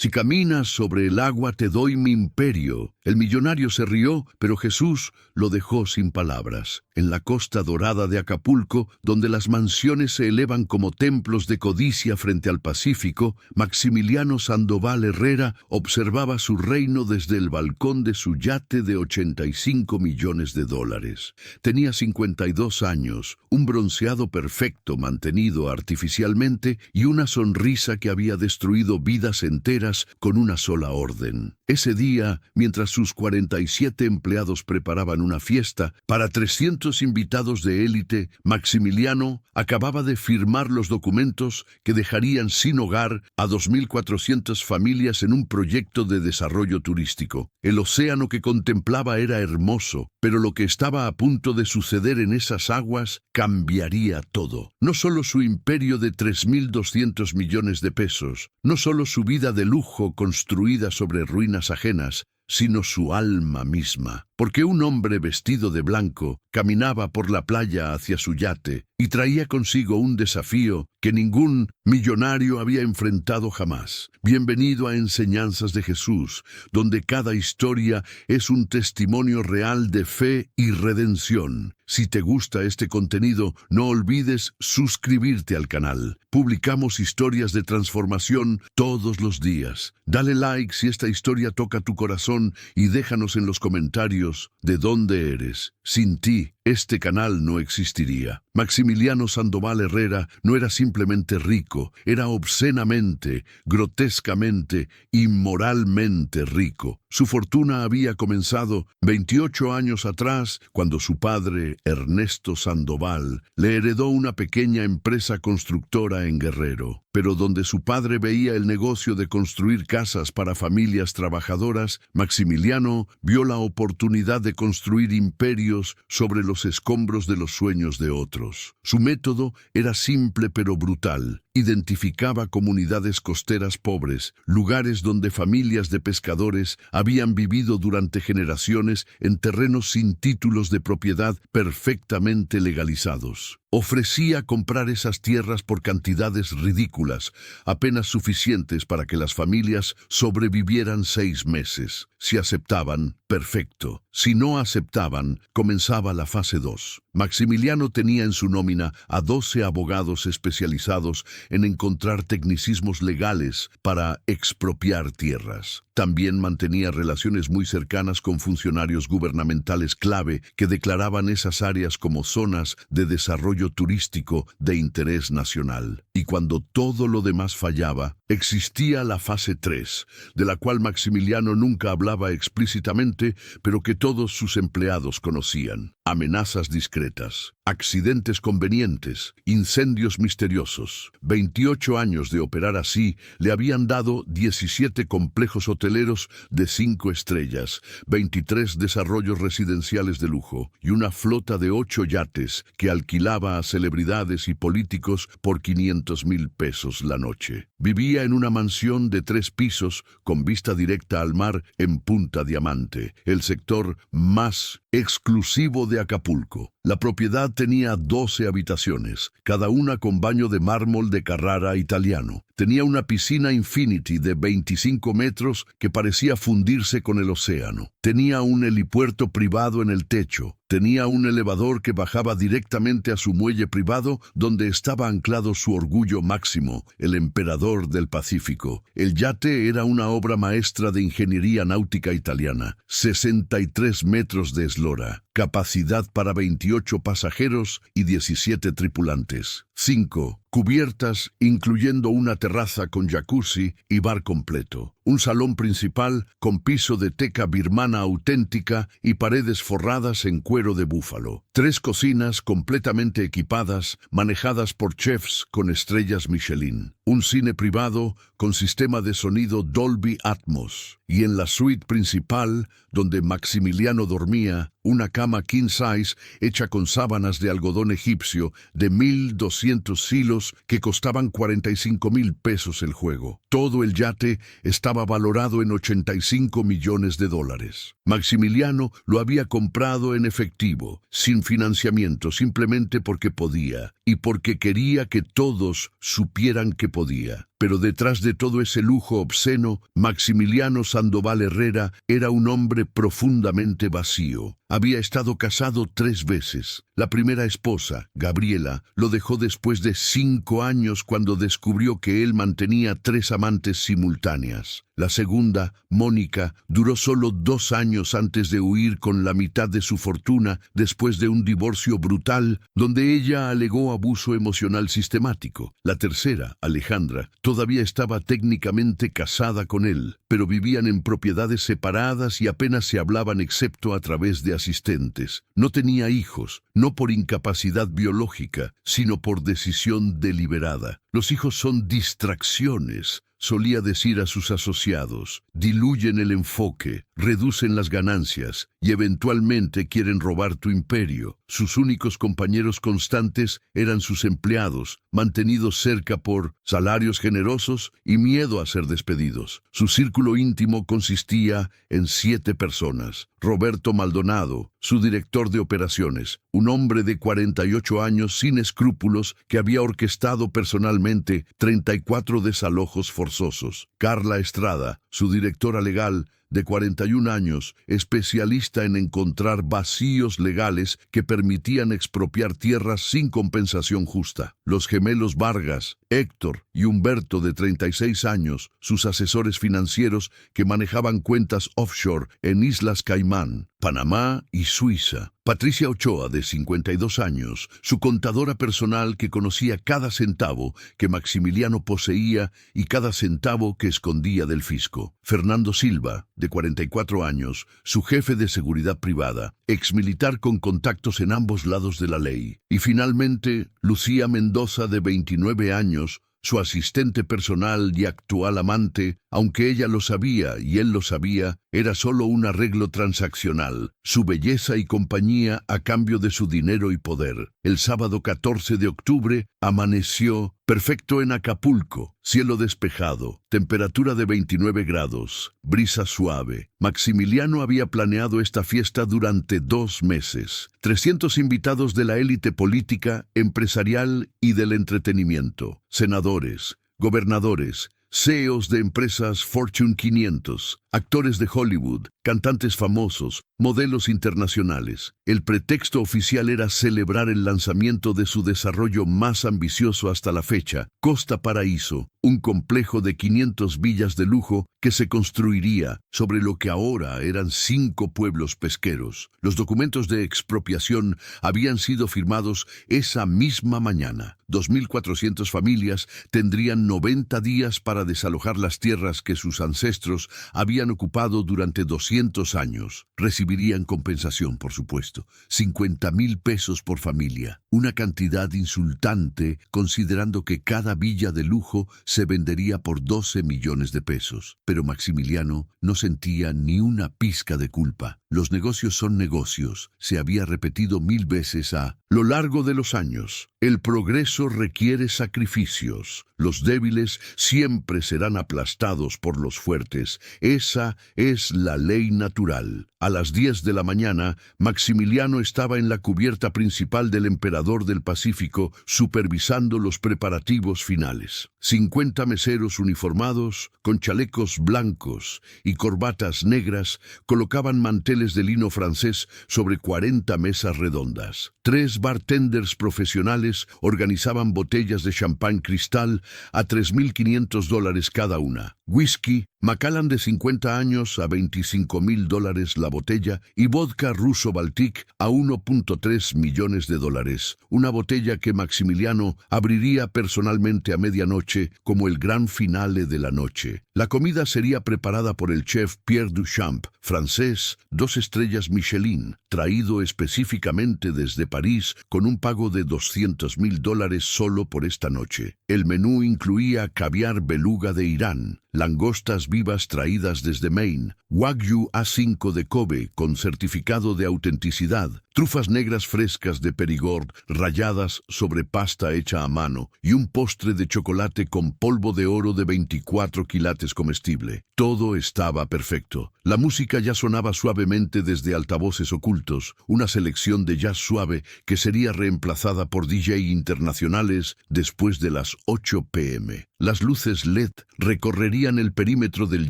Si caminas sobre el agua te doy mi imperio. El millonario se rió, pero Jesús lo dejó sin palabras. En la costa dorada de Acapulco, donde las mansiones se elevan como templos de codicia frente al Pacífico, Maximiliano Sandoval Herrera observaba su reino desde el balcón de su yate de 85 millones de dólares. Tenía 52 años, un bronceado perfecto mantenido artificialmente y una sonrisa que había destruido vidas enteras con una sola orden. Ese día, mientras sus 47 empleados preparaban una fiesta para 300 invitados de élite, Maximiliano acababa de firmar los documentos que dejarían sin hogar a 2.400 familias en un proyecto de desarrollo turístico. El océano que contemplaba era hermoso, pero lo que estaba a punto de suceder en esas aguas cambiaría todo. No solo su imperio de 3.200 millones de pesos, no solo su vida de lujo construida sobre ruinas ajenas, sino su alma misma, porque un hombre vestido de blanco caminaba por la playa hacia su yate y traía consigo un desafío que ningún millonario había enfrentado jamás. Bienvenido a Enseñanzas de Jesús, donde cada historia es un testimonio real de fe y redención. Si te gusta este contenido, no olvides suscribirte al canal. Publicamos historias de transformación todos los días. Dale like si esta historia toca tu corazón y déjanos en los comentarios de dónde eres. Sin ti, este canal no existiría. Maximiliano Sandoval Herrera no era simplemente rico, era obscenamente, grotescamente, inmoralmente rico. Su fortuna había comenzado 28 años atrás, cuando su padre, Ernesto Sandoval, le heredó una pequeña empresa constructora en Guerrero. Pero donde su padre veía el negocio de construir casas para familias trabajadoras, Maximiliano vio la oportunidad de construir imperios sobre los escombros de los sueños de otros. Su método era simple pero brutal. Identificaba comunidades costeras pobres, lugares donde familias de pescadores habían vivido durante generaciones en terrenos sin títulos de propiedad perfectamente legalizados. Ofrecía comprar esas tierras por cantidades ridículas, apenas suficientes para que las familias sobrevivieran 6 meses. Si aceptaban, perfecto. Si no aceptaban, comenzaba la fase 2. Maximiliano tenía en su nómina a 12 abogados especializados en encontrar tecnicismos legales para expropiar tierras. También mantenía relaciones muy cercanas con funcionarios gubernamentales clave que declaraban esas áreas como zonas de desarrollo turístico de interés nacional. Y cuando todo lo demás fallaba, existía la fase 3, de la cual Maximiliano nunca hablaba explícitamente, pero que todos sus empleados conocían. Amenazas discretas, accidentes convenientes, incendios misteriosos. 28 años de operar así le habían dado 17 complejos hoteleros de 5 estrellas, 23 desarrollos residenciales de lujo y una flota de 8 yates que alquilaba a celebridades y políticos por 500,000 pesos la noche. Vivía en una mansión de 3 pisos con vista directa al mar en Punta Diamante, el sector más exclusivo de Acapulco. La propiedad tenía 12 habitaciones, cada una con baño de mármol de Carrara italiano. Tenía una piscina infinity de 25 metros que parecía fundirse con el océano. Tenía un helipuerto privado en el techo. Tenía un elevador que bajaba directamente a su muelle privado, donde estaba anclado su orgullo máximo, el emperador del Pacífico. El yate era una obra maestra de ingeniería náutica italiana. 63 metros de eslora, capacidad para 28 pasajeros y 17 tripulantes. 5 cubiertas, incluyendo una terraza con jacuzzi y bar completo. Un salón principal con piso de teca birmana auténtica y paredes forradas en cuero de búfalo. 3 cocinas completamente equipadas, manejadas por chefs con estrellas Michelin. Un cine privado con sistema de sonido Dolby Atmos. Y en la suite principal, donde Maximiliano dormía, una cama king size hecha con sábanas de algodón egipcio de 1.200 hilos que costaban 45,000 pesos el juego. Todo el yate estaba valorado en 85 millones de dólares. Maximiliano lo había comprado en efectivo, sin financiamiento, simplemente porque podía y porque quería que todos supieran que podía. Pero detrás de todo ese lujo obsceno, Maximiliano Sandoval Herrera era un hombre profundamente vacío. Había estado casado 3 veces. La primera esposa, Gabriela, lo dejó después de 5 años cuando descubrió que él mantenía 3 amantes simultáneas. La segunda, Mónica, duró solo 2 años antes de huir con la mitad de su fortuna después de un divorcio brutal donde ella alegó abuso emocional sistemático. La tercera, Alejandra, todavía estaba técnicamente casada con él, pero vivían en propiedades separadas y apenas se hablaban excepto a través de asistentes. No tenía hijos, no por incapacidad biológica, sino por decisión deliberada. Los hijos son distracciones, solía decir a sus asociados. Diluyen el enfoque, reducen las ganancias y eventualmente quieren robar tu imperio. Sus únicos compañeros constantes eran sus empleados, mantenidos cerca por salarios generosos y miedo a ser despedidos. Su círculo íntimo consistía en 7 personas. Roberto Maldonado, su director de operaciones, un hombre de 48 años sin escrúpulos que había orquestado personalmente 34 desalojos forzosos. Carla Estrada, su directora legal, de 41 años, especialista en encontrar vacíos legales que permitían expropiar tierras sin compensación justa. Los gemelos Vargas, Héctor y Humberto, de 36 años, sus asesores financieros que manejaban cuentas offshore en Islas Caimán, Panamá y Suiza. Patricia Ochoa, de 52 años, su contadora personal que conocía cada centavo que Maximiliano poseía y cada centavo que escondía del fisco. Fernando Silva, de 44 años, su jefe de seguridad privada, exmilitar con contactos en ambos lados de la ley. Y finalmente, Lucía Mendoza, de 29 años, su asistente personal y actual amante, aunque ella lo sabía y él lo sabía, era solo un arreglo transaccional, su belleza y compañía a cambio de su dinero y poder. El sábado 14 de octubre amaneció perfecto en Acapulco, cielo despejado, temperatura de 29 grados, brisa suave. Maximiliano había planeado esta fiesta durante 2 meses. 300 invitados de la élite política, empresarial y del entretenimiento, senadores, gobernadores, CEOs de empresas Fortune 500, actores de Hollywood, cantantes famosos, modelos internacionales. El pretexto oficial era celebrar el lanzamiento de su desarrollo más ambicioso hasta la fecha, Costa Paraíso, un complejo de 500 villas de lujo que se construiría sobre lo que ahora eran 5 pueblos pesqueros. Los documentos de expropiación habían sido firmados esa misma mañana. 2.400 familias tendrían 90 días para desalojar las tierras que sus ancestros habían ocupado durante 200 años. Recibirían compensación, por supuesto, 50,000 pesos por familia, una cantidad insultante considerando que cada villa de lujo se vendería por 12 millones de pesos. Pero Maximiliano no sentía ni una pizca de culpa. Los negocios son negocios, se había repetido 1000 veces a lo largo de los años. El progreso requiere sacrificios. Los débiles siempre serán aplastados por los fuertes. Esa es la ley natural. A las 10 de la mañana, Maximiliano estaba en la cubierta principal del Emperador del Pacífico, supervisando los preparativos finales. 50 meseros uniformados, con chalecos blancos y corbatas negras, colocaban manteles de lino francés sobre 40 mesas redondas. 3 bartenders profesionales organizaban botellas de champán cristal a $3.500 cada una. Whisky, Macallan de 50 años a $25,000 la botella y vodka ruso Baltic a $1.3 millones. Una botella que Maximiliano abriría personalmente a medianoche como el gran finale de la noche. La comida sería preparada por el chef Pierre Duchamp, francés, 2 estrellas Michelin, traído específicamente desde París con un pago de $200,000 solo por esta noche. El menú incluía caviar beluga de Irán, langostas vivas traídas desde Maine, Wagyu A5 de Kobe con certificado de autenticidad, trufas negras frescas de Perigord ralladas sobre pasta hecha a mano y un postre de chocolate con polvo de oro de 24 quilates comestible. Todo estaba perfecto. La música ya sonaba suavemente desde altavoces ocultos, una selección de jazz suave que sería reemplazada por DJ internacionales después de las 8 p.m. Las luces LED recorrerían el perímetro del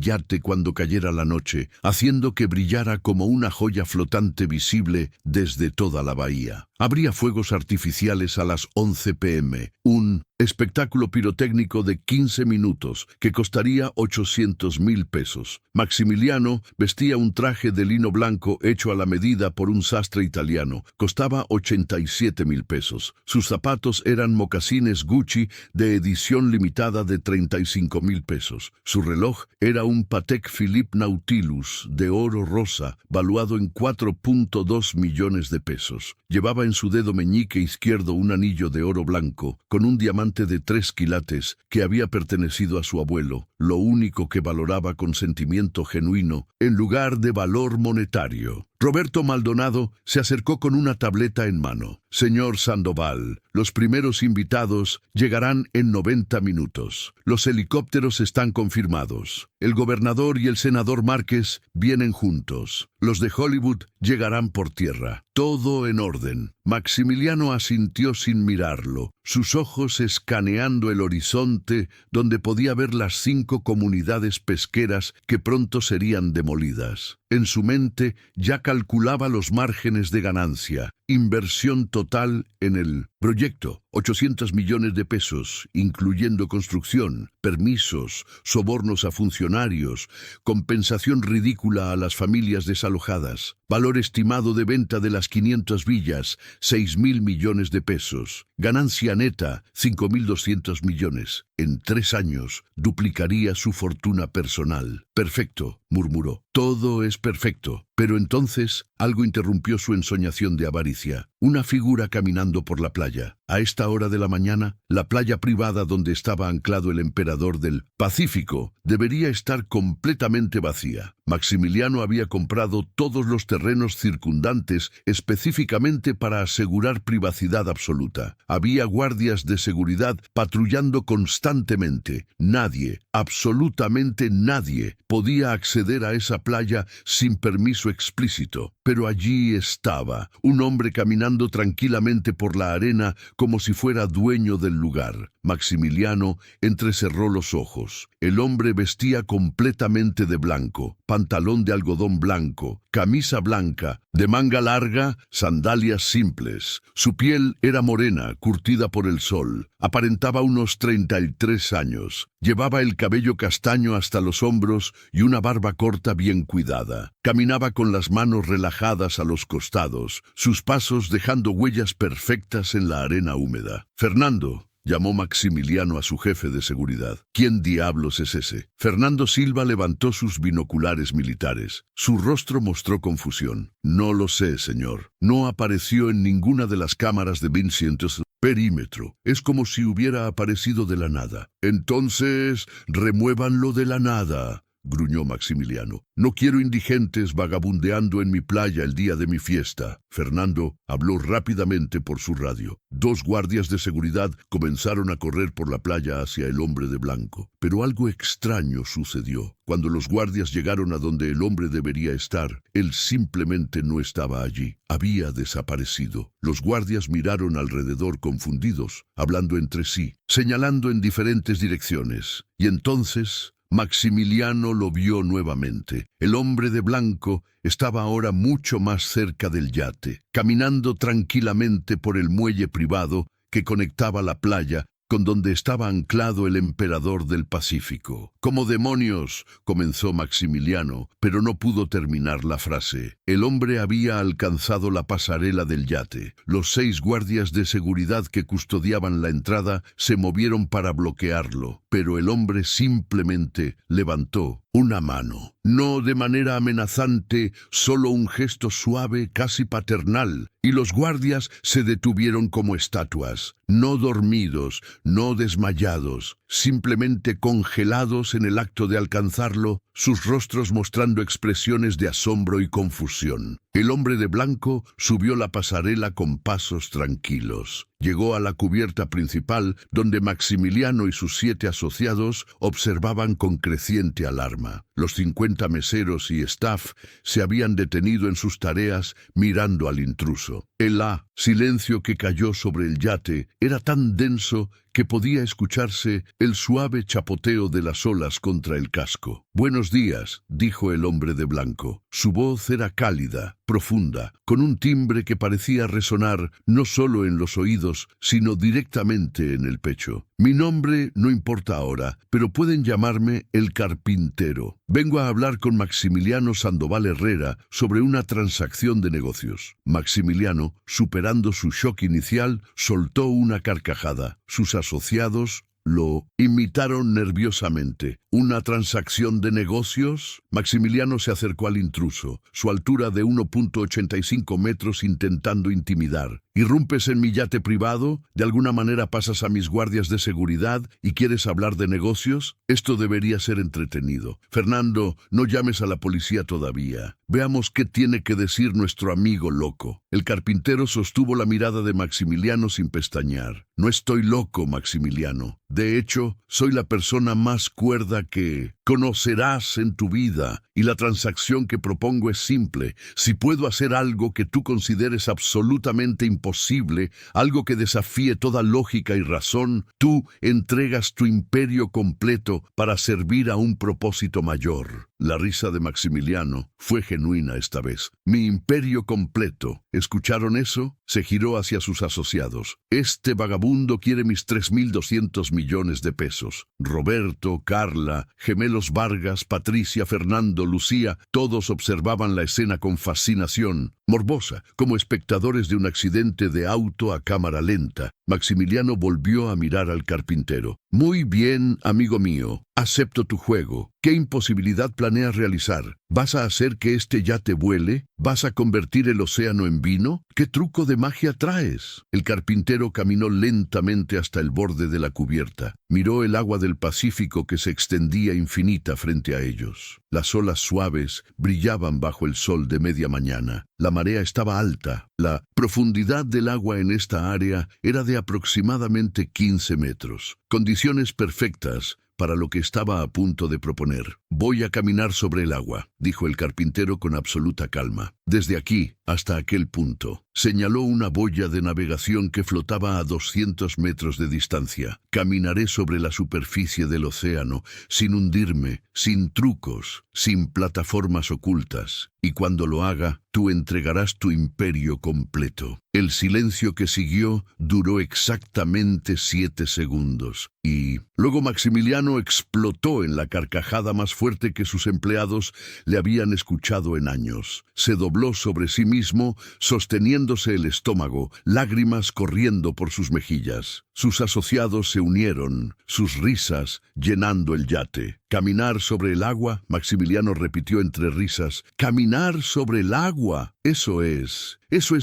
yate cuando cayera la noche, haciendo que brillara como una joya flotante visible desde toda la bahía. Habría fuegos artificiales a las 11 p.m., un espectáculo pirotécnico de 15 minutos que costaría 800,000 pesos. Maximiliano vestía un traje de lino blanco hecho a la medida por un sastre italiano. Costaba 87,000 pesos. Sus zapatos eran mocasines Gucci de edición limitada de 35,000 pesos. Su reloj era un Patek Philippe Nautilus de oro rosa, valuado en 4.2 millones de pesos. Llevaba en su dedo meñique izquierdo un anillo de oro blanco, con un diamante de 3 quilates que había pertenecido a su abuelo, lo único que valoraba con sentimiento genuino, en lugar de valor monetario. Roberto Maldonado se acercó con una tableta en mano. Señor Sandoval, los primeros invitados llegarán en 90 minutos. Los helicópteros están confirmados. El gobernador y el senador Márquez vienen juntos. Los de Hollywood llegarán por tierra. Todo en orden. Maximiliano asintió sin mirarlo, sus ojos escaneando el horizonte donde podía ver las 5 comunidades pesqueras que pronto serían demolidas. En su mente ya calculaba los márgenes de ganancia, inversión total en el proyecto, 800 millones de pesos, incluyendo construcción, permisos, sobornos a funcionarios, compensación ridícula a las familias desalojadas, valor estimado de venta de las 500 villas, 6,000 millones de pesos, ganancia neta, 5.200 millones. En 3 años duplicaría su fortuna personal. Perfecto, murmuró. Todo es perfecto. Pero entonces algo interrumpió su ensoñación de avaricia. Una figura caminando por la playa. A esta hora de la mañana, la playa privada donde estaba anclado el emperador del Pacífico debería estar completamente vacía. Maximiliano había comprado todos los terrenos circundantes específicamente para asegurar privacidad absoluta. Había guardias de seguridad patrullando constantemente. Nadie, absolutamente nadie, podía acceder a esa playa sin permiso explícito. Pero allí estaba, un hombre caminando tranquilamente por la arena como si fuera dueño del lugar. Maximiliano entrecerró los ojos. El hombre vestía completamente de blanco, pantalón de algodón blanco, camisa blanca, de manga larga, sandalias simples. Su piel era morena, curtida por el sol. Aparentaba unos 33 años. Llevaba el cabello castaño hasta los hombros y una barba corta bien cuidada. Caminaba con las manos relajadas a los costados, sus pasos dejando huellas perfectas en la arena húmeda. Fernando, llamó Maximiliano a su jefe de seguridad. ¿Quién diablos es ese? Fernando Silva levantó sus binoculares militares. Su rostro mostró confusión. No lo sé, señor. No apareció en ninguna de las cámaras de Vincent's perímetro. Es como si hubiera aparecido de la nada. Entonces, remuévanlo de la nada, gruñó Maximiliano. No quiero indigentes vagabundeando en mi playa el día de mi fiesta. Fernando habló rápidamente por su radio. 2 guardias de seguridad comenzaron a correr por la playa hacia el hombre de blanco. Pero algo extraño sucedió. Cuando los guardias llegaron a donde el hombre debería estar, él simplemente no estaba allí. Había desaparecido. Los guardias miraron alrededor confundidos, hablando entre sí, señalando en diferentes direcciones. Y entonces Maximiliano lo vio nuevamente. El hombre de blanco estaba ahora mucho más cerca del yate, caminando tranquilamente por el muelle privado que conectaba la playa con donde estaba anclado el emperador del Pacífico. «¡Como demonios!», comenzó Maximiliano, pero no pudo terminar la frase. El hombre había alcanzado la pasarela del yate. Los 6 guardias de seguridad que custodiaban la entrada se movieron para bloquearlo, pero el hombre simplemente levantó una mano. No de manera amenazante, solo un gesto suave, casi paternal, y los guardias se detuvieron como estatuas, no dormidos, no desmayados, simplemente congelados en el acto de alcanzarlo. sus rostros mostrando expresiones de asombro y confusión. El hombre de blanco subió la pasarela con pasos tranquilos. Llegó a la cubierta principal, donde Maximiliano y sus 7 asociados observaban con creciente alarma. Los 50 meseros y staff se habían detenido en sus tareas mirando al intruso. El silencio que cayó sobre el yate era tan denso que podía escucharse el suave chapoteo de las olas contra el casco. «Buenos días», dijo el hombre de blanco. Su voz era cálida, profunda, con un timbre que parecía resonar no solo en los oídos, sino directamente en el pecho. «Mi nombre no importa ahora, pero pueden llamarme el carpintero. Vengo a hablar con Maximiliano Sandoval Herrera sobre una transacción de negocios». Maximiliano, superando su shock inicial, soltó una carcajada. Sus asociados lo imitaron nerviosamente. ¿Una transacción de negocios? Maximiliano se acercó al intruso, su altura de 1,85 metros, intentando intimidar. ¿Irrumpes en mi yate privado? ¿De alguna manera pasas a mis guardias de seguridad y quieres hablar de negocios? Esto debería ser entretenido. Fernando, no llames a la policía todavía. Veamos qué tiene que decir nuestro amigo loco. El carpintero sostuvo la mirada de Maximiliano sin pestañear. No estoy loco, Maximiliano. De hecho, soy la persona más cuerda que conocerás en tu vida, y la transacción que propongo es simple. Si puedo hacer algo que tú consideres absolutamente imposible, algo que desafíe toda lógica y razón, tú entregas tu imperio completo para servir a un propósito mayor. La risa de Maximiliano fue genuina esta vez. «Mi imperio completo». ¿Escucharon eso? Se giró hacia sus asociados. «Este vagabundo quiere mis 3.200 millones de pesos. Roberto, Carla, gemelos Vargas, Patricia, Fernando, Lucía, todos observaban la escena con fascinación, morbosa, como espectadores de un accidente de auto a cámara lenta. Maximiliano volvió a mirar al carpintero. «Muy bien, amigo mío. Acepto tu juego. ¿Qué imposibilidad planeas realizar? ¿Vas a hacer que este yate vuele? ¿Vas a convertir el océano en vino? ¿Qué truco de magia traes?» El carpintero caminó lentamente hasta el borde de la cubierta. Miró el agua del Pacífico que se extendía infinita frente a ellos. Las olas suaves brillaban bajo el sol de media mañana. La marea estaba alta. La profundidad del agua en esta área era de aproximadamente 15 metros. Condiciones perfectas para lo que estaba a punto de proponer. «Voy a caminar sobre el agua», dijo el carpintero con absoluta calma. «Desde aquí hasta aquel punto». Señaló una boya de navegación que flotaba a 200 metros de distancia. «Caminaré sobre la superficie del océano, sin hundirme, sin trucos, sin plataformas ocultas. Y cuando lo haga, tú entregarás tu imperio completo». El silencio que siguió duró exactamente 7 segundos. Y luego Maximiliano explotó en la carcajada más fuerte que sus empleados le habían escuchado en años. Se dobló sobre sí mismo, sosteniéndose el estómago, lágrimas corriendo por sus mejillas. Sus asociados se unieron, sus risas llenando el yate. «Caminar sobre el agua», Maximiliano repitió entre risas. «Caminar sobre el agua. Eso es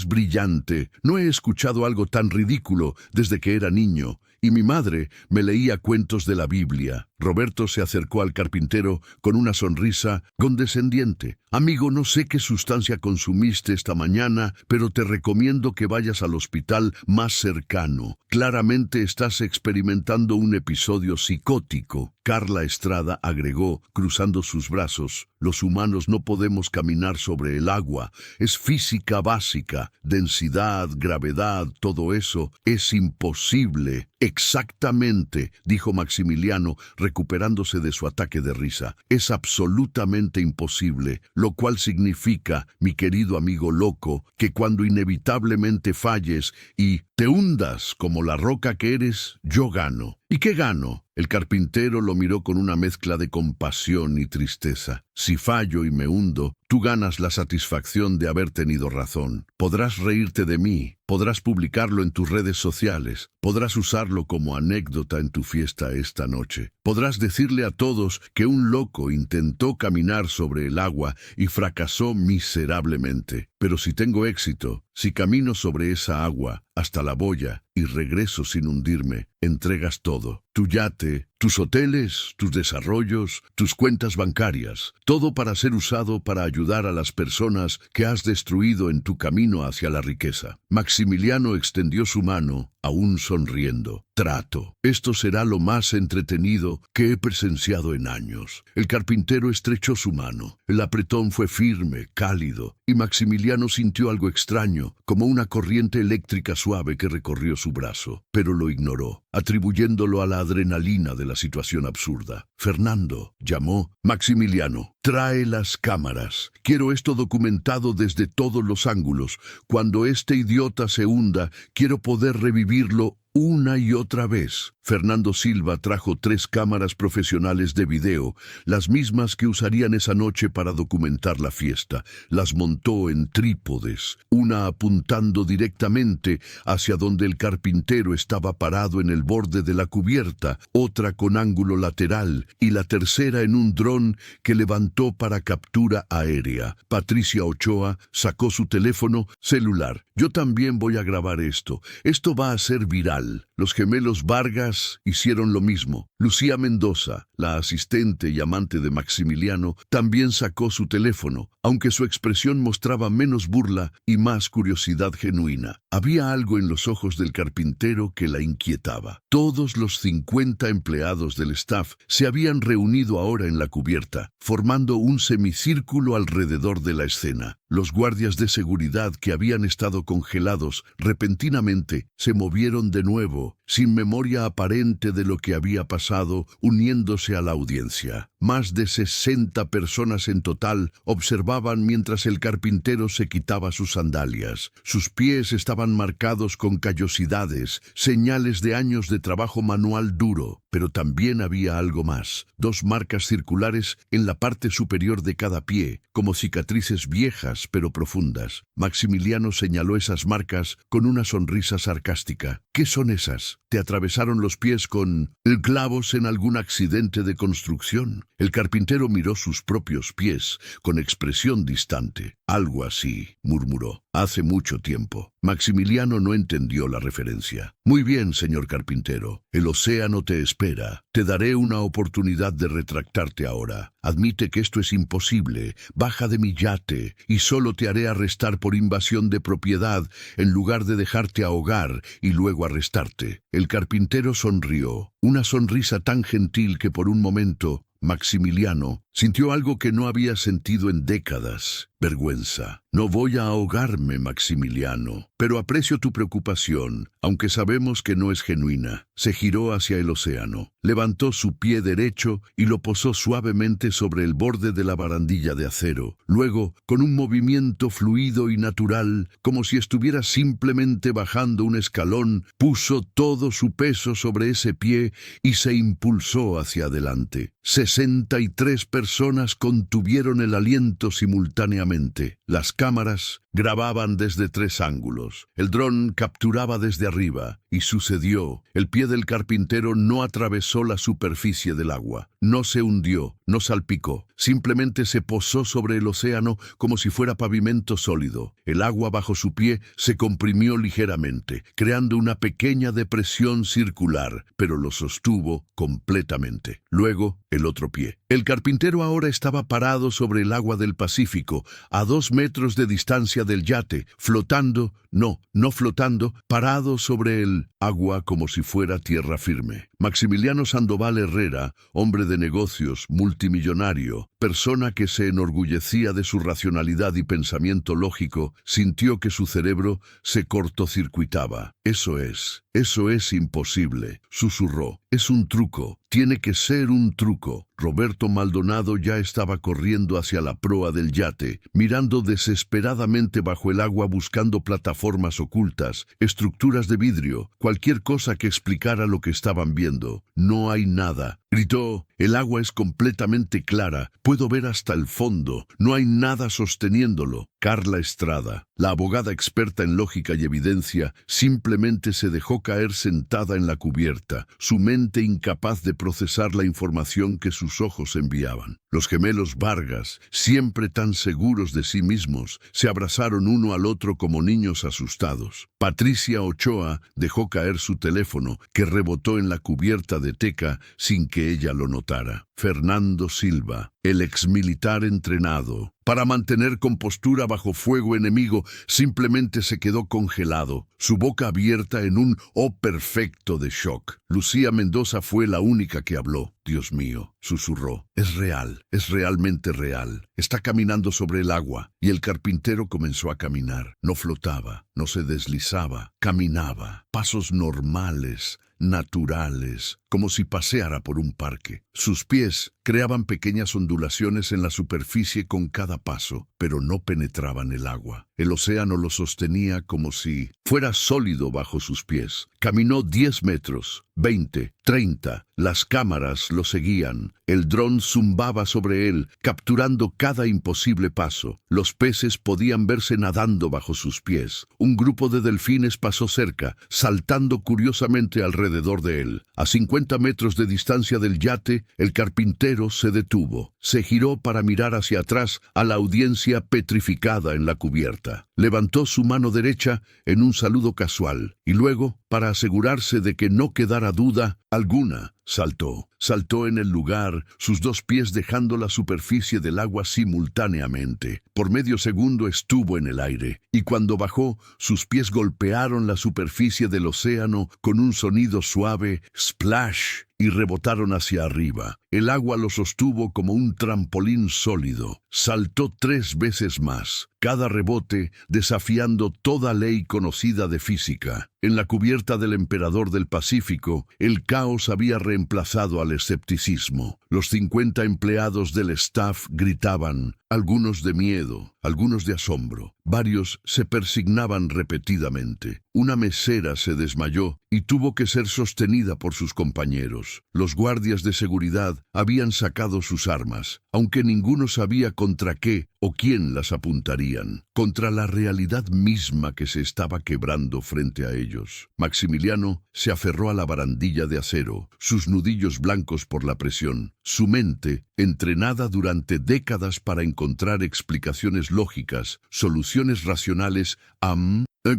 brillante. No he escuchado algo tan ridículo desde que era niño. Y mi madre me leía cuentos de la Biblia». Roberto se acercó al carpintero con una sonrisa condescendiente. «Amigo, no sé qué sustancia consumiste esta mañana, pero te recomiendo que vayas al hospital más cercano. Claramente estás experimentando un episodio psicótico». Carla Estrada agregó, cruzando sus brazos. «Los humanos no podemos caminar sobre el agua. Es física básica. Densidad, gravedad, todo eso es imposible». «Exactamente», dijo Maximiliano, recuperándose de su ataque de risa. «Es absolutamente imposible, lo cual significa, mi querido amigo loco, que cuando inevitablemente falles y te hundas como la roca que eres, yo gano». «¿Y qué gano?». El carpintero lo miró con una mezcla de compasión y tristeza. «Si fallo y me hundo, tú ganas la satisfacción de haber tenido razón. Podrás reírte de mí, podrás publicarlo en tus redes sociales, podrás usarlo como anécdota en tu fiesta esta noche. Podrás decirle a todos que un loco intentó caminar sobre el agua y fracasó miserablemente. Pero si tengo éxito, si camino sobre esa agua hasta la boya y regreso sin hundirme. Entregas todo. Tu yate, tus hoteles, tus desarrollos, tus cuentas bancarias. Todo para ser usado para ayudar a las personas que has destruido en tu camino hacia la riqueza. Maximiliano extendió su mano, aún sonriendo. Trato. Esto será lo más entretenido que he presenciado en años. El carpintero estrechó su mano. El apretón fue firme, cálido, y Maximiliano sintió algo extraño, como una corriente eléctrica suave que recorrió su brazo, pero lo ignoró, atribuyéndolo a la adrenalina de la situación absurda. Fernando, llamó. Maximiliano, trae las cámaras. Quiero esto documentado desde todos los ángulos. Cuando este idiota se hunda, quiero poder revivirlo una y otra vez. Fernando Silva trajo 3 cámaras profesionales de video, las mismas que usarían esa noche para documentar la fiesta. Las montó en trípodes, una apuntando directamente hacia donde el carpintero estaba parado en el borde de la cubierta, otra con ángulo lateral y la tercera en un dron que levantó para captura aérea. Patricia Ochoa sacó su teléfono celular. Yo también voy a grabar esto. Esto va a ser viral. Los gemelos Vargas hicieron lo mismo. Lucía Mendoza, la asistente y amante de Maximiliano, también sacó su teléfono, aunque su expresión mostraba menos burla y más curiosidad genuina. Había algo en los ojos del carpintero que la inquietaba. Todos los 50 empleados del staff se habían reunido ahora en la cubierta, formando un semicírculo alrededor de la escena. Los guardias de seguridad que habían estado congelados repentinamente se movieron de nuevo, sin memoria aparente de lo que había pasado, uniéndose a la audiencia. Más de 60 personas en total observaban mientras el carpintero se quitaba sus sandalias. Sus pies estaban marcados con callosidades, señales de años de trabajo manual duro. Pero también había algo más. 2 marcas circulares en la parte superior de cada pie, como cicatrices viejas pero profundas. Maximiliano señaló esas marcas con una sonrisa sarcástica. ¿Qué son esas? ¿Te atravesaron los pies con clavos en algún accidente de construcción? El carpintero miró sus propios pies con expresión distante. Algo así, murmuró. Hace mucho tiempo. Maximiliano no entendió la referencia. Muy bien, señor carpintero. El océano te espera. Te daré una oportunidad de retractarte ahora. Admite que esto es imposible. Baja de mi yate y solo te haré arrestar por invasión de propiedad en lugar de dejarte ahogar y luego arrestarte. El carpintero sonrió. Una sonrisa tan gentil que por un momento Maximiliano sintió algo que no había sentido en décadas: vergüenza. No voy a ahogarme, Maximiliano, pero aprecio tu preocupación, aunque sabemos que no es genuina. Se giró hacia el océano, levantó su pie derecho y lo posó suavemente sobre el borde de la barandilla de acero. Luego, con un movimiento fluido y natural, como si estuviera simplemente bajando un escalón, puso todo su peso sobre ese pie y se impulsó hacia adelante. 63 personas contuvieron el aliento simultáneamente. Las cámaras grababan desde 3 ángulos. El dron capturaba desde arriba. Y sucedió. El pie del carpintero no atravesó la superficie del agua. No se hundió, no salpicó. Simplemente se posó sobre el océano como si fuera pavimento sólido. El agua bajo su pie se comprimió ligeramente, creando una pequeña depresión circular, pero lo sostuvo completamente. Luego, el otro pie. El carpintero ahora estaba parado sobre el agua del Pacífico, a 2 metros de distancia del yate, flotando, no flotando, parado sobre el agua como si fuera tierra firme. Maximiliano Sandoval Herrera, hombre de negocios, multimillonario, persona que se enorgullecía de su racionalidad y pensamiento lógico, sintió que su cerebro se cortocircuitaba. Eso es imposible, susurró. Es un truco, tiene que ser un truco. Roberto Maldonado ya estaba corriendo hacia la proa del yate, mirando desesperadamente bajo el agua buscando plataformas ocultas, estructuras de vidrio, cualquier cosa que explicara lo que estaban viendo. No hay nada, gritó. El agua es completamente clara, puedo ver hasta el fondo, no hay nada sosteniéndolo. Carla Estrada, la abogada experta en lógica y evidencia, simplemente se dejó caer sentada en la cubierta. Su mente completamente incapaz de procesar la información que sus ojos enviaban. Los gemelos Vargas, siempre tan seguros de sí mismos, se abrazaron uno al otro como niños asustados. Patricia Ochoa dejó caer su teléfono, que rebotó en la cubierta de teca sin que ella lo notara. Fernando Silva, el exmilitar entrenado para mantener compostura bajo fuego enemigo, simplemente se quedó congelado, su boca abierta en un perfecto de shock. Lucía Mendoza fue la única que habló. Dios mío, susurró. Es real, es realmente real. Está caminando sobre el agua. Y el carpintero comenzó a caminar. No flotaba, no se deslizaba, caminaba. Pasos normales, naturales, como si paseara por un parque. Sus pies creaban pequeñas ondulaciones en la superficie con cada paso, pero no penetraban el agua. El océano lo sostenía como si fuera sólido bajo sus pies. Caminó 10 metros, 20, 30. Las cámaras lo seguían. El dron zumbaba sobre él, capturando cada imposible paso. Los peces podían verse nadando bajo sus pies. Un grupo de delfines pasó cerca, saltando curiosamente alrededor de él. A 50 metros de distancia del yate, el carpintero se detuvo. Se giró para mirar hacia atrás a la audiencia petrificada en la cubierta. Levantó su mano derecha en un saludo casual y luego, para asegurarse de que no quedara duda alguna, saltó. Saltó en el lugar, sus dos pies dejando la superficie del agua simultáneamente. Por medio segundo estuvo en el aire, y cuando bajó, sus pies golpearon la superficie del océano con un sonido suave, splash, y rebotaron hacia arriba. El agua lo sostuvo como un trampolín sólido. Saltó 3 veces más, cada rebote desafiando toda ley conocida de física. En la cubierta del Emperador del Pacífico, el caos había reemplazado al escepticismo. Los 50 empleados del staff gritaban, algunos de miedo, algunos de asombro. Varios se persignaban repetidamente. Una mesera se desmayó y tuvo que ser sostenida por sus compañeros. Los guardias de seguridad habían sacado sus armas, aunque ninguno sabía contra qué o quién las apuntarían. Contra la realidad misma que se estaba quebrando frente a ellos. Maximiliano se aferró a la barandilla de acero, sus nudillos blancos por la presión. Su mente, entrenada durante décadas para encontrar explicaciones lógicas, soluciones racionales a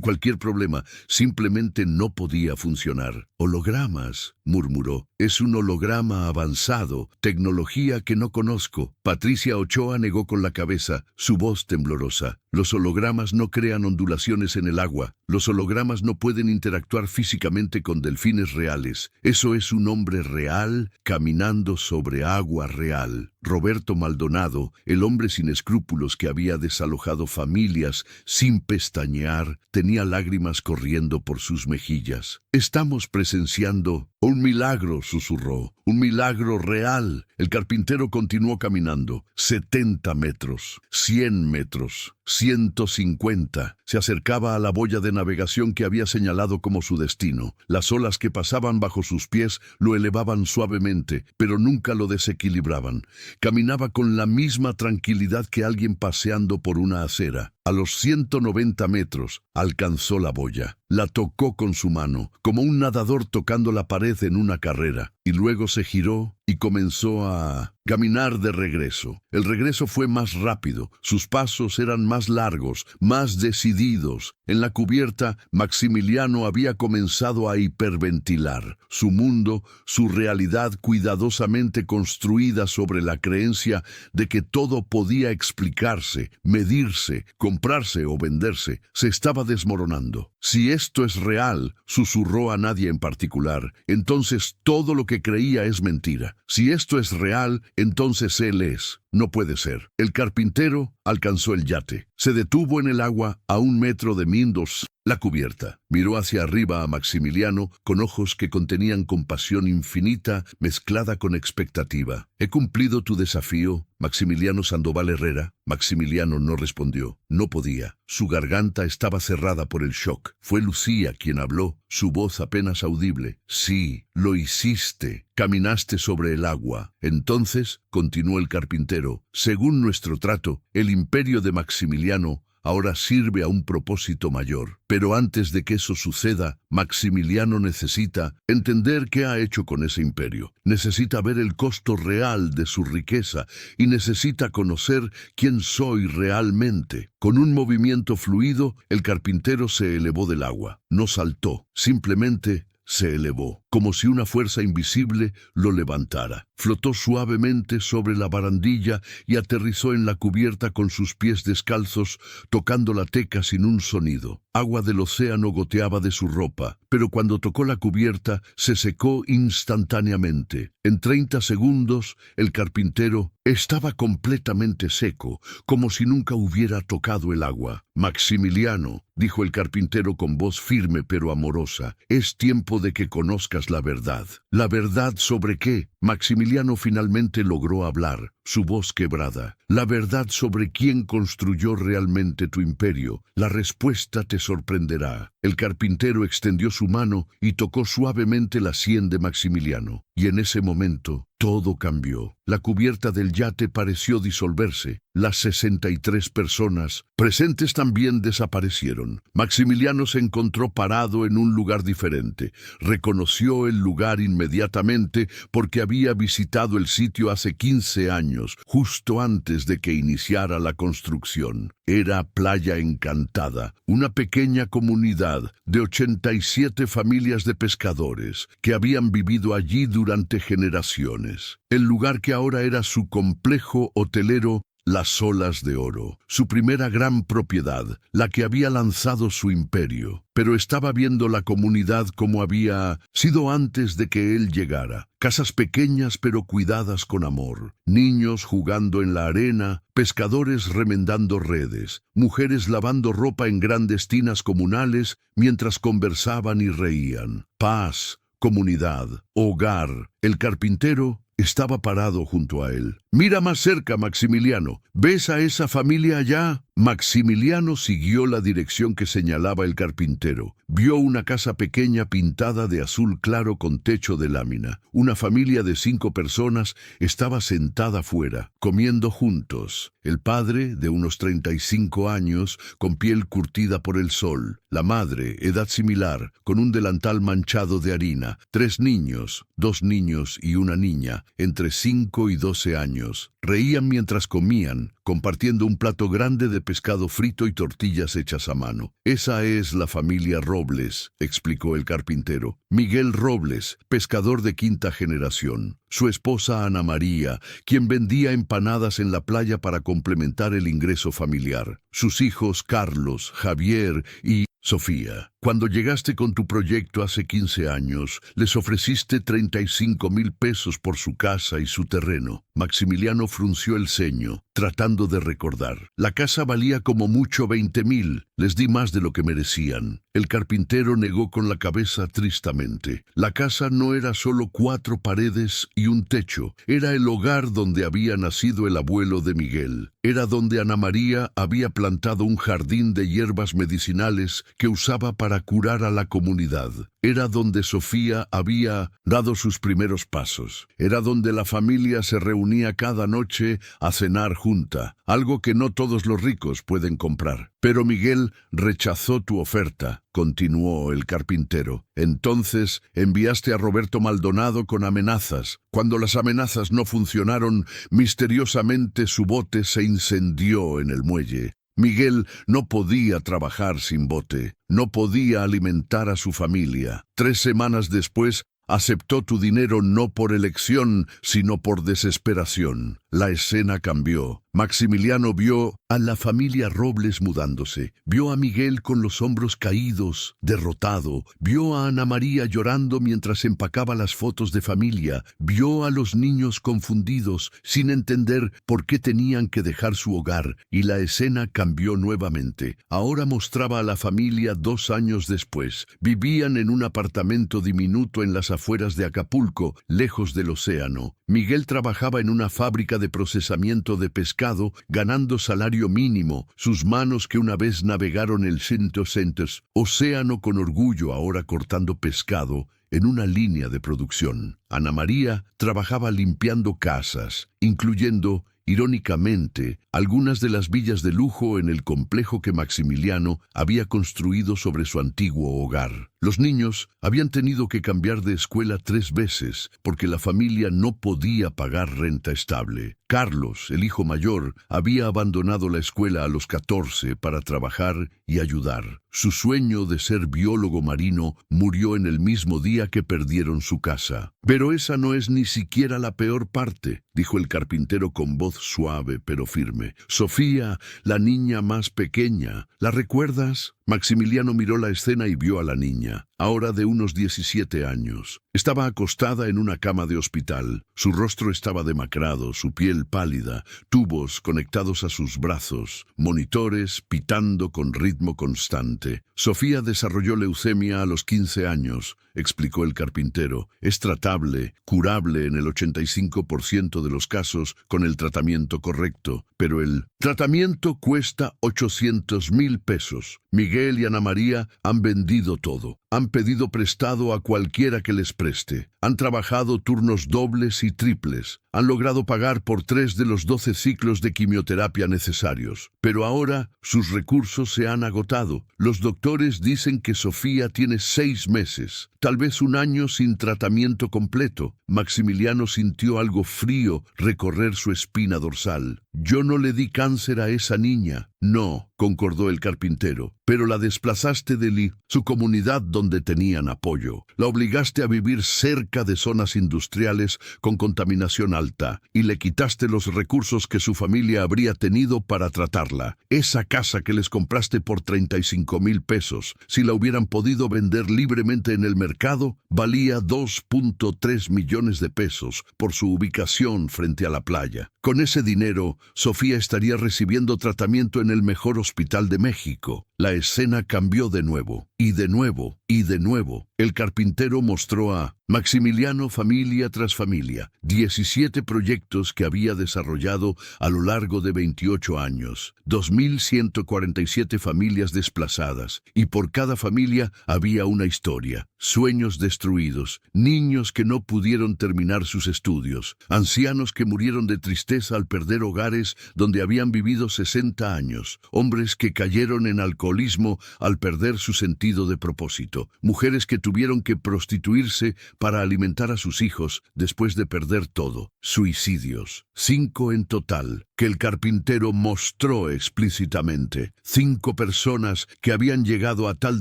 cualquier problema, simplemente no podía funcionar. Hologramas, murmuró. Es un holograma avanzado, tecnología que no conozco. Patricia Ochoa negó con la cabeza, su voz temblorosa. Los hologramas no crean ondulaciones en el agua. Los hologramas no pueden interactuar físicamente con delfines reales. Eso es un hombre real caminando sobre agua real. Roberto Maldonado, el hombre sin escrúpulos que había desalojado familias sin pestañear, tenía lágrimas corriendo por sus mejillas. Estamos presenciando un milagro, susurró. Un milagro real. El carpintero continuó caminando. 70 metros, 100 metros, 150. Se acercaba a la boya de navegación que había señalado como su destino. Las olas que pasaban bajo sus pies lo elevaban suavemente, pero nunca lo desequilibraban. Caminaba con la misma tranquilidad que alguien paseando por una acera. A los 190 metros alcanzó la boya. La tocó con su mano, como un nadador tocando la pared en una carrera, y luego se giró y comenzó a caminar de regreso. El regreso fue más rápido, sus pasos eran más largos, más decididos. En la cubierta, Maximiliano había comenzado a hiperventilar. Su mundo, su realidad cuidadosamente construida sobre la creencia de que todo podía explicarse, medirse, comprarse o venderse, se estaba desmoronando. Si esto es real, susurró a nadie en particular, entonces todo lo que creía es mentira. Si esto es real, entonces él es. No puede ser. El carpintero alcanzó el yate. Se detuvo en el agua a 1 metro de Mindos, la cubierta. Miró hacia arriba a Maximiliano con ojos que contenían compasión infinita mezclada con expectativa. ¿He cumplido tu desafío, Maximiliano Sandoval Herrera? Maximiliano no respondió. No podía. Su garganta estaba cerrada por el shock. Fue Lucía quien habló, su voz apenas audible. Sí, lo hiciste. Caminaste sobre el agua. Entonces, continuó el carpintero, según nuestro trato, el imperio de Maximiliano ahora sirve a un propósito mayor. Pero antes de que eso suceda, Maximiliano necesita entender qué ha hecho con ese imperio. Necesita ver el costo real de su riqueza y necesita conocer quién soy realmente. Con un movimiento fluido, el carpintero se elevó del agua. No saltó, simplemente se elevó, como si una fuerza invisible lo levantara. Flotó suavemente sobre la barandilla y aterrizó en la cubierta con sus pies descalzos, tocando la teca sin un sonido. Agua del océano goteaba de su ropa, pero cuando tocó la cubierta se secó instantáneamente. En 30 segundos, el carpintero estaba completamente seco, como si nunca hubiera tocado el agua. Maximiliano, dijo el carpintero con voz firme pero amorosa, es tiempo de que conozcas la verdad. ¿La verdad sobre qué? Maximiliano finalmente logró hablar, su voz quebrada. La verdad sobre quién construyó realmente tu imperio. La respuesta te sorprenderá. El carpintero extendió su mano y tocó suavemente la sien de Maximiliano. Y en ese momento, todo cambió. La cubierta del yate pareció disolverse. Las 63 personas presentes también desaparecieron. Maximiliano se encontró parado en un lugar diferente. Reconoció el lugar inmediatamente porque había visitado el sitio hace 15 años, justo antes de que iniciara la construcción. Era Playa Encantada, una pequeña comunidad de 87 familias de pescadores que habían vivido allí durante generaciones. El lugar que ahora era su complejo hotelero, Las Olas de Oro, su primera gran propiedad, la que había lanzado su imperio. Pero estaba viendo la comunidad como había sido antes de que él llegara. Casas pequeñas pero cuidadas con amor, niños jugando en la arena, pescadores remendando redes, mujeres lavando ropa en grandes tinas comunales mientras conversaban y reían. Paz, comunidad, hogar. El carpintero estaba parado junto a él. Mira más cerca, Maximiliano. ¿Ves a esa familia allá? Maximiliano siguió la dirección que señalaba el carpintero. Vio una casa pequeña pintada de azul claro con techo de lámina. Una familia de 5 personas estaba sentada fuera, comiendo juntos. El padre, de unos 35 años, con piel curtida por el sol. La madre, edad similar, con un delantal manchado de harina. 3 niños, 2 niños y una niña, entre 5 y 12 años. Reían mientras comían, compartiendo un plato grande de pescado frito y tortillas hechas a mano. Esa es la familia Robles, explicó el carpintero. Miguel Robles, pescador de 5ª generación. Su esposa Ana María, quien vendía empanadas en la playa para complementar el ingreso familiar. Sus hijos Carlos, Javier y Sofía. Cuando llegaste con tu proyecto hace 15 años, les ofreciste 35,000 pesos por su casa y su terreno. Maximiliano frunció el ceño, tratando de recordar. La casa valía como mucho 20,000. Les di más de lo que merecían. El carpintero negó con la cabeza tristamente. La casa no era solo 4 paredes y un techo. Era el hogar donde había nacido el abuelo de Miguel. Era donde Ana María había plantado un jardín de hierbas medicinales que usaba para curar a la comunidad. Era donde Sofía había dado sus primeros pasos. Era donde la familia se reunía cada noche a cenar junta, algo que no todos los ricos pueden comprar. Pero Miguel rechazó tu oferta, continuó el carpintero. Entonces enviaste a Roberto Maldonado con amenazas. Cuando las amenazas no funcionaron, misteriosamente su bote se incendió en el muelle. Miguel no podía trabajar sin bote, no podía alimentar a su familia. 3 semanas después, aceptó tu dinero no por elección, sino por desesperación. La escena cambió. Maximiliano vio a la familia Robles mudándose. Vio a Miguel con los hombros caídos, derrotado. Vio a Ana María llorando mientras empacaba las fotos de familia. Vio a los niños confundidos, sin entender por qué tenían que dejar su hogar. Y la escena cambió nuevamente. Ahora mostraba a la familia 2 años después. Vivían en un apartamento diminuto en las afueras de Acapulco, lejos del océano. Miguel trabajaba en una fábrica de procesamiento de pescado, ganando salario mínimo. Sus manos, que una vez navegaron el Centos, océano con orgullo, ahora cortando pescado en una línea de producción. Ana María trabajaba limpiando casas, incluyendo irónicamente, algunas de las villas de lujo en el complejo que Maximiliano había construido sobre su antiguo hogar. Los niños habían tenido que cambiar de escuela 3 veces porque la familia no podía pagar renta estable. Carlos, el hijo mayor, había abandonado la escuela a los 14 para trabajar y ayudar. Su sueño de ser biólogo marino murió en el mismo día que perdieron su casa. Pero esa no es ni siquiera la peor parte, dijo el carpintero con voz suave pero firme. Sofía, la niña más pequeña, ¿la recuerdas? Maximiliano miró la escena y vio a la niña, ahora de unos 17 años. Estaba acostada en una cama de hospital. Su rostro estaba demacrado, su piel pálida, tubos conectados a sus brazos, monitores pitando con ritmo constante. Sofía desarrolló leucemia a los 15 años, explicó el carpintero. Es tratable, curable en el 85% de los casos con el tratamiento correcto, pero el tratamiento cuesta 800,000 pesos. Miguel y Ana María han vendido todo. Han pedido prestado a cualquiera que les preste. Han trabajado turnos dobles y triples. Han logrado pagar por 3 de los 12 ciclos de quimioterapia necesarios. Pero ahora sus recursos se han agotado. Los doctores dicen que Sofía tiene 6 meses, tal vez 1 año sin tratamiento completo. Maximiliano sintió algo frío recorrer su espina dorsal. Yo no le di cáncer a esa niña. No, concordó el carpintero, pero la desplazaste de su comunidad donde tenían apoyo. La obligaste a vivir cerca de zonas industriales con contaminación alta y le quitaste los recursos que su familia habría tenido para tratarla. Esa casa que les compraste por 35,000 pesos, si la hubieran podido vender libremente en el mercado, valía 2.3 millones de pesos por su ubicación frente a la playa. Con ese dinero, Sofía estaría recibiendo tratamiento en el mejor hospital de México. La escena cambió de nuevo, y de nuevo, y de nuevo. El carpintero mostró a Maximiliano familia tras familia, 17 proyectos que había desarrollado a lo largo de 28 años, 2.147 familias desplazadas, y por cada familia había una historia, sueños destruidos, niños que no pudieron terminar sus estudios, ancianos que murieron de tristeza al perder hogares donde habían vivido 60 años, hombres que cayeron en alcoholismo al perder su sentido de propósito, mujeres que tuvieron que prostituirse para alimentar a sus hijos después de perder todo, suicidios, 5 en total, que el carpintero mostró explícitamente. 5 personas que habían llegado a tal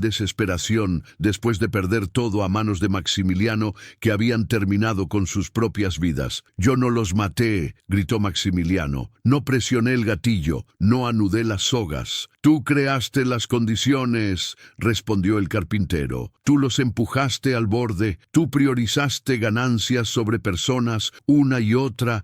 desesperación después de perder todo a manos de Maximiliano que habían terminado con sus propias vidas. Yo no los maté, gritó Maximiliano. No presioné el gatillo, no anudé las sogas. Tú creaste las condiciones, respondió el carpintero. Tú los empujaste al borde, tú priorizaste ganancias sobre personas una y otra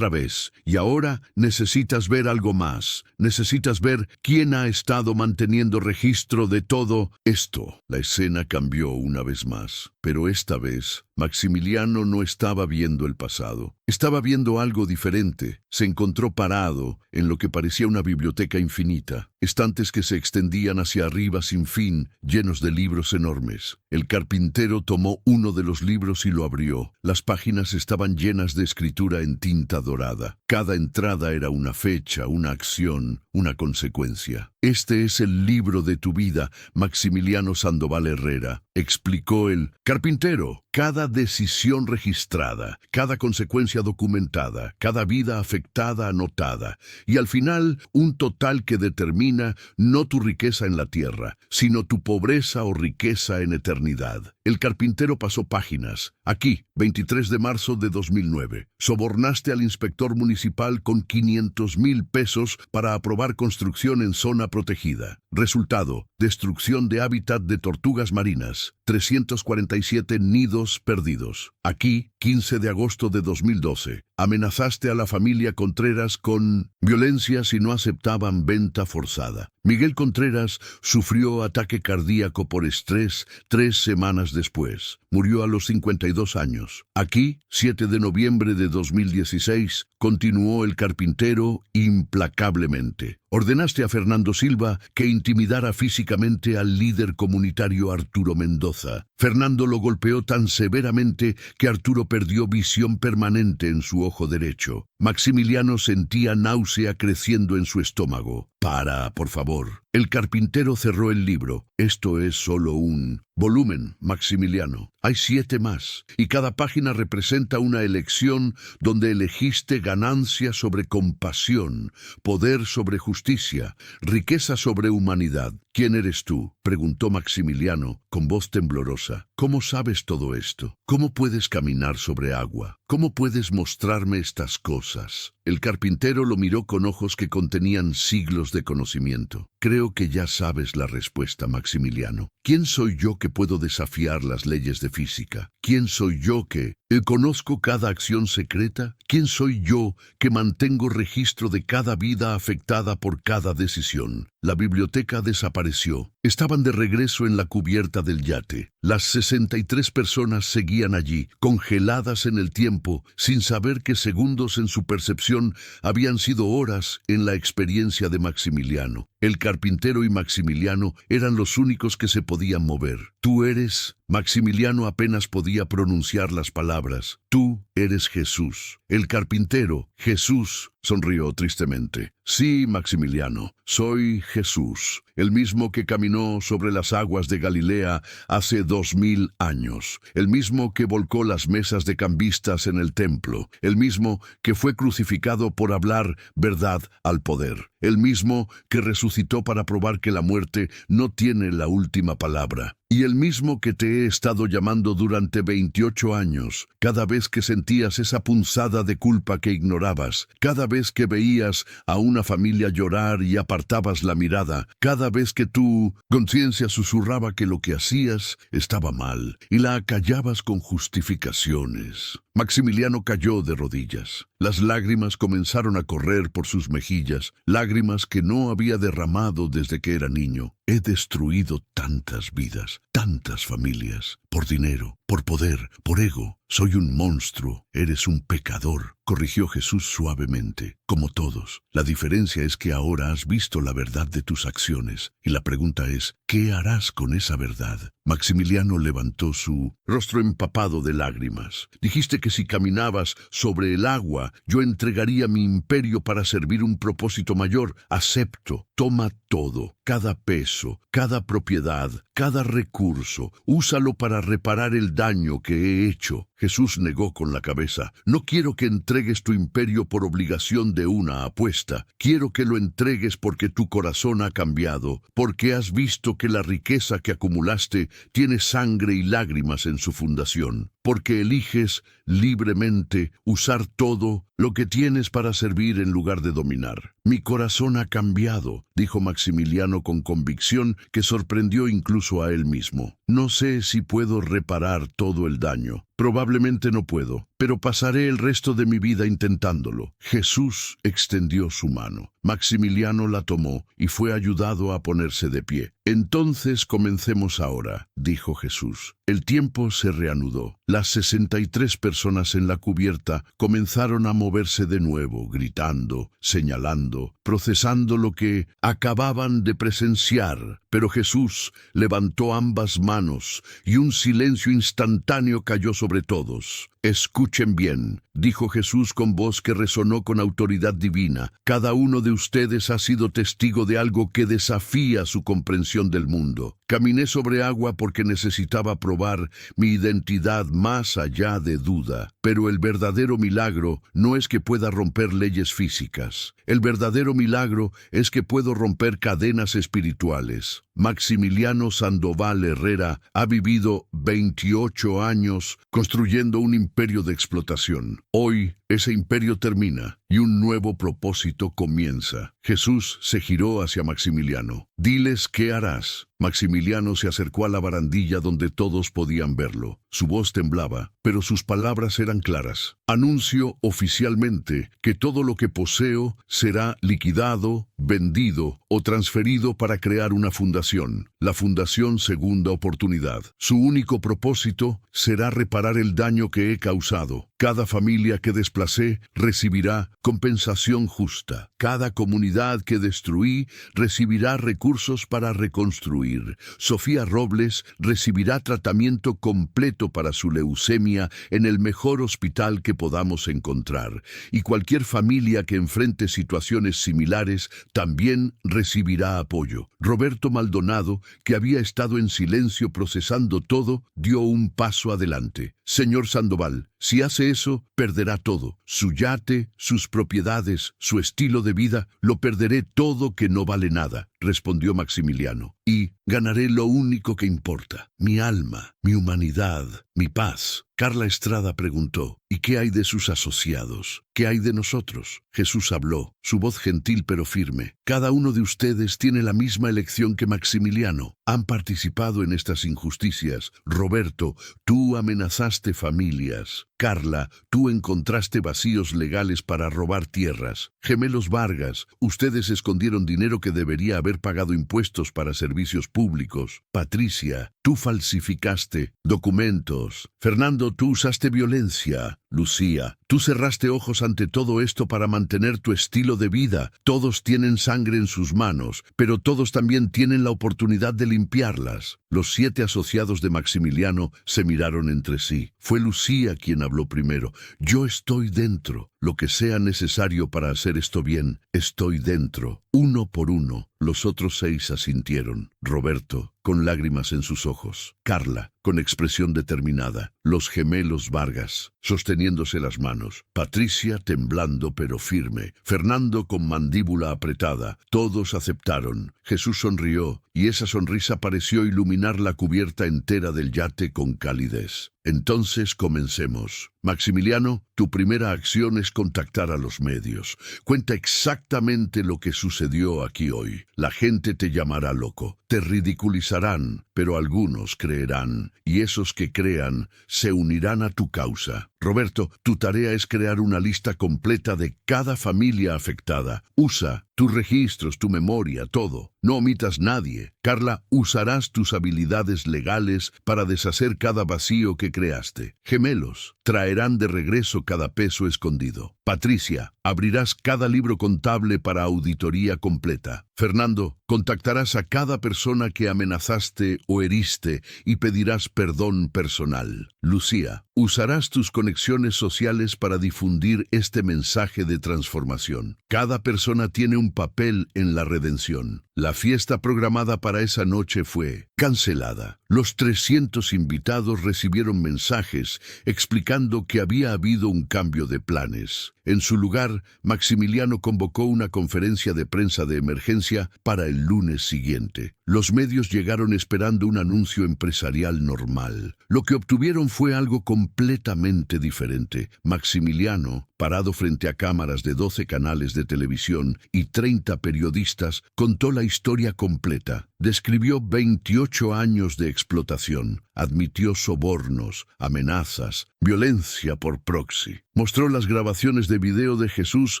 vez. Y ahora necesitas ver algo más. Necesitas ver quién ha estado manteniendo registro de todo esto. La escena cambió una vez más, pero esta vez Maximiliano no estaba viendo el pasado. Estaba viendo algo diferente. Se encontró parado en lo que parecía una biblioteca infinita, estantes que se extendían hacia arriba sin fin, llenos de libros enormes. El carpintero tomó uno de los libros y lo abrió. Las páginas estaban llenas de escritura en tinta dorada. Cada entrada era una fecha, una acción, una consecuencia. Este es el libro de tu vida, Maximiliano Sandoval Herrera, explicó el carpintero. Cada decisión registrada, cada consecuencia documentada, cada vida afectada anotada, y al final un total que determina no tu riqueza en la tierra, sino tu pobreza o riqueza en eternidad. El carpintero pasó páginas. Aquí, 23 de marzo de 2009. Sobornaste al inspector municipal con 500,000 pesos para aprobar construcción en zona protegida. Resultado, destrucción de hábitat de tortugas marinas, 347 nidos perdidos. Aquí, 15 de agosto de 2012. Amenazaste a la familia Contreras con violencia si no aceptaban venta forzada. Miguel Contreras sufrió ataque cardíaco por estrés 3 semanas después. Murió a los 52 años. Aquí, 7 de noviembre de 2016, continuó el carpintero implacablemente. Ordenaste a Fernando Silva que intimidara físicamente al líder comunitario Arturo Mendoza. Fernando lo golpeó tan severamente que Arturo perdió visión permanente en su ojo derecho. Maximiliano sentía náusea creciendo en su estómago. Para, por favor. El carpintero cerró el libro. Esto es solo un volumen, Maximiliano. Hay 7 más, y cada página representa una elección donde elegiste ganancia sobre compasión, poder sobre justicia, riqueza sobre humanidad. ¿Quién eres tú?, preguntó Maximiliano con voz temblorosa. ¿Cómo sabes todo esto? ¿Cómo puedes caminar sobre agua? ¿Cómo puedes mostrarme estas cosas? El carpintero lo miró con ojos que contenían siglos de conocimiento. Creo que ya sabes la respuesta, Maximiliano. ¿Quién soy yo que puedo desafiar las leyes de física? ¿Quién soy yo que conozco cada acción secreta? ¿Quién soy yo que mantengo registro de cada vida afectada por cada decisión? La biblioteca desapareció. Estaban de regreso en la cubierta del yate. Las 63 personas seguían allí, congeladas en el tiempo, sin saber que segundos en su percepción habían sido horas en la experiencia de Maximiliano. El carpintero y Maximiliano eran los únicos que se podían mover. Tú eres... Maximiliano apenas podía pronunciar las palabras. Tú eres Jesús. El carpintero, Jesús, sonrió tristemente. Sí, Maximiliano, soy Jesús, el mismo que caminó sobre las aguas de Galilea hace 2000 años, el mismo que volcó las mesas de cambistas en el templo, el mismo que fue crucificado por hablar verdad al poder, el mismo que resucitó para probar que la muerte no tiene la última palabra. Y el mismo que te he estado llamando durante 28 años, cada vez que sentías esa punzada de culpa que ignorabas, cada vez que veías a una familia llorar y apartabas la mirada, cada vez que tu conciencia susurraba que lo que hacías estaba mal y la acallabas con justificaciones. Maximiliano cayó de rodillas. Las lágrimas comenzaron a correr por sus mejillas, lágrimas que no había derramado desde que era niño. He destruido tantas vidas, tantas familias, por dinero, por poder, por ego. Soy un monstruo, eres un pecador, corrigió Jesús suavemente, como todos. La diferencia es que ahora has visto la verdad de tus acciones, y la pregunta es, ¿qué harás con esa verdad? Maximiliano levantó su rostro empapado de lágrimas. Dijiste que si caminabas sobre el agua, yo entregaría mi imperio para servir un propósito mayor. Acepto, toma todo, cada peso, cada propiedad, cada recurso, úsalo para reparar el daño que he hecho. Jesús negó con la cabeza. No quiero que entregues tu imperio por obligación de una apuesta. Quiero que lo entregues porque tu corazón ha cambiado, porque has visto que la riqueza que acumulaste tiene sangre y lágrimas en su fundación, porque eliges libremente usar todo lo que tienes para servir en lugar de dominar. Mi corazón ha cambiado, dijo Maximiliano con convicción que sorprendió incluso a él mismo. No sé si puedo reparar todo el daño. Probablemente no puedo, pero pasaré el resto de mi vida intentándolo. Jesús extendió su mano. Maximiliano la tomó y fue ayudado a ponerse de pie. Entonces comencemos ahora, dijo Jesús. El tiempo se reanudó. Las 63 personas en la cubierta comenzaron a moverse de nuevo, gritando, señalando, procesando lo que acababan de presenciar. Pero Jesús levantó ambas manos y un silencio instantáneo cayó sobre todos. Escuchen bien, dijo Jesús con voz que resonó con autoridad divina. Cada uno de ustedes ha sido testigo de algo que desafía su comprensión del mundo. Caminé sobre agua porque necesitaba probar mi identidad más allá de duda. Pero el verdadero milagro no es que pueda romper leyes físicas. El verdadero milagro es que puedo romper cadenas espirituales. Maximiliano Sandoval Herrera ha vivido 28 años construyendo un imperio de explotación. Hoy, ese imperio termina y un nuevo propósito comienza. Jesús se giró hacia Maximiliano. Diles qué harás. Maximiliano se acercó a la barandilla donde todos podían verlo. Su voz temblaba, pero sus palabras eran claras. Anuncio oficialmente que todo lo que poseo será liquidado, vendido o transferido para crear una fundación, la Fundación Segunda Oportunidad. Su único propósito será reparar el daño que he causado. Cada familia que desplacé recibirá compensación justa. Cada comunidad que destruí recibirá recursos para reconstruir. Sofía Robles recibirá tratamiento completo para su leucemia en el mejor hospital que podamos encontrar. Y cualquier familia que enfrente situaciones similares también recibirá apoyo. Roberto Maldonado, que había estado en silencio procesando todo, dio un paso adelante. Señor Sandoval, si hace eso, perderá todo. Su yate, sus propiedades, su estilo de vida, lo perderé todo que no vale nada, respondió Maximiliano. Y ganaré lo único que importa, mi alma, mi humanidad, mi paz. Carla Estrada preguntó, ¿y qué hay de sus asociados? ¿Qué hay de nosotros? Jesús habló, su voz gentil pero firme. Cada uno de ustedes tiene la misma elección que Maximiliano. Han participado en estas injusticias. Roberto, tú amenazaste familias. Carla, tú encontraste vacíos legales para robar tierras. Gemelos Vargas, ustedes escondieron dinero que debería haber pagado impuestos para servicios públicos. Patricia, tú falsificaste documentos. Fernando, tú usaste violencia. Lucía, tú cerraste ojos ante todo esto para mantener tu estilo de vida. Todos tienen sangre en sus manos, pero todos también tienen la oportunidad de limpiarlas. Los 7 asociados de Maximiliano se miraron entre sí. Fue Lucía quien habló primero. Yo estoy dentro. Lo que sea necesario para hacer esto bien, estoy dentro. Uno por uno, los otros 6 asintieron. Roberto, con lágrimas en sus ojos. Carla, con expresión determinada. Los gemelos Vargas, sosteniéndose las manos. Patricia, temblando pero firme. Fernando, con mandíbula apretada. Todos aceptaron. Jesús sonrió, y esa sonrisa pareció iluminar la cubierta entera del yate con calidez. Entonces comencemos. Maximiliano, tu primera acción es contactar a los medios. Cuenta exactamente lo que sucedió aquí hoy. La gente te llamará loco, te ridiculizarán, pero algunos creerán, y esos que crean se unirán a tu causa. Roberto, tu tarea es crear una lista completa de cada familia afectada. Usa tus registros, tu memoria, todo. No omitas nadie. Carla, usarás tus habilidades legales para deshacer cada vacío que creaste. Gemelos, traerán de regreso cada peso escondido. Patricia, abrirás cada libro contable para auditoría completa. Fernando, contactarás a cada persona que amenazaste o heriste y pedirás perdón personal. Lucía, usarás tus conexiones sociales para difundir este mensaje de transformación. Cada persona tiene un papel en la redención. La fiesta programada para esa noche fue cancelada. Los 300 invitados recibieron mensajes explicando que había habido un cambio de planes. En su lugar, Maximiliano convocó una conferencia de prensa de emergencia para el lunes siguiente. Los medios llegaron esperando un anuncio empresarial normal. Lo que obtuvieron fue algo completamente diferente. Maximiliano, parado frente a cámaras de 12 canales de televisión y 30 periodistas, contó la historia completa. Describió 28 años de explotación, admitió sobornos, amenazas, violencia por proxy. Mostró las grabaciones de video de Jesús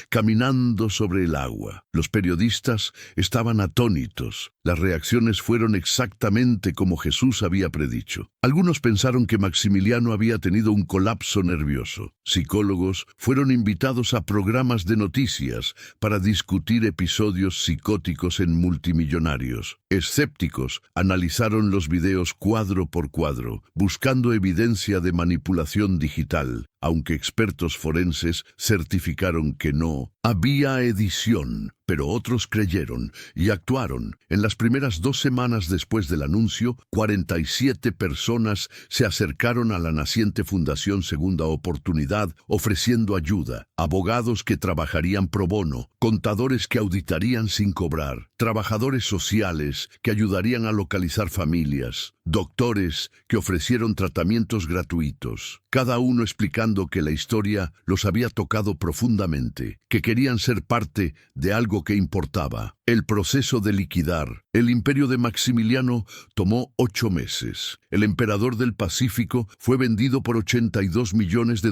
caminando sobre el agua. Los periodistas estaban atónitos. Las reacciones fueron exactamente como Jesús había predicho. Algunos pensaron que Maximiliano había tenido un colapso nervioso. Psicólogos fueron invitados a programas de noticias para discutir episodios psicóticos en multimillonarios. Escépticos analizaron los videos cuadro por cuadro, buscando evidencia de manipulación digital, aunque expertos forenses certificaron que no había edición. Pero otros creyeron y actuaron. En las primeras 2 semanas después del anuncio, 47 personas se acercaron a la naciente Fundación Segunda Oportunidad ofreciendo ayuda. Abogados que trabajarían pro bono, contadores que auditarían sin cobrar, trabajadores sociales que ayudarían a localizar familias, doctores que ofrecieron tratamientos gratuitos, cada uno explicando que la historia los había tocado profundamente, que querían ser parte de algo que importaba. El proceso de liquidar el imperio de Maximiliano tomó 8 meses. El emperador del Pacífico fue vendido por $82 millones.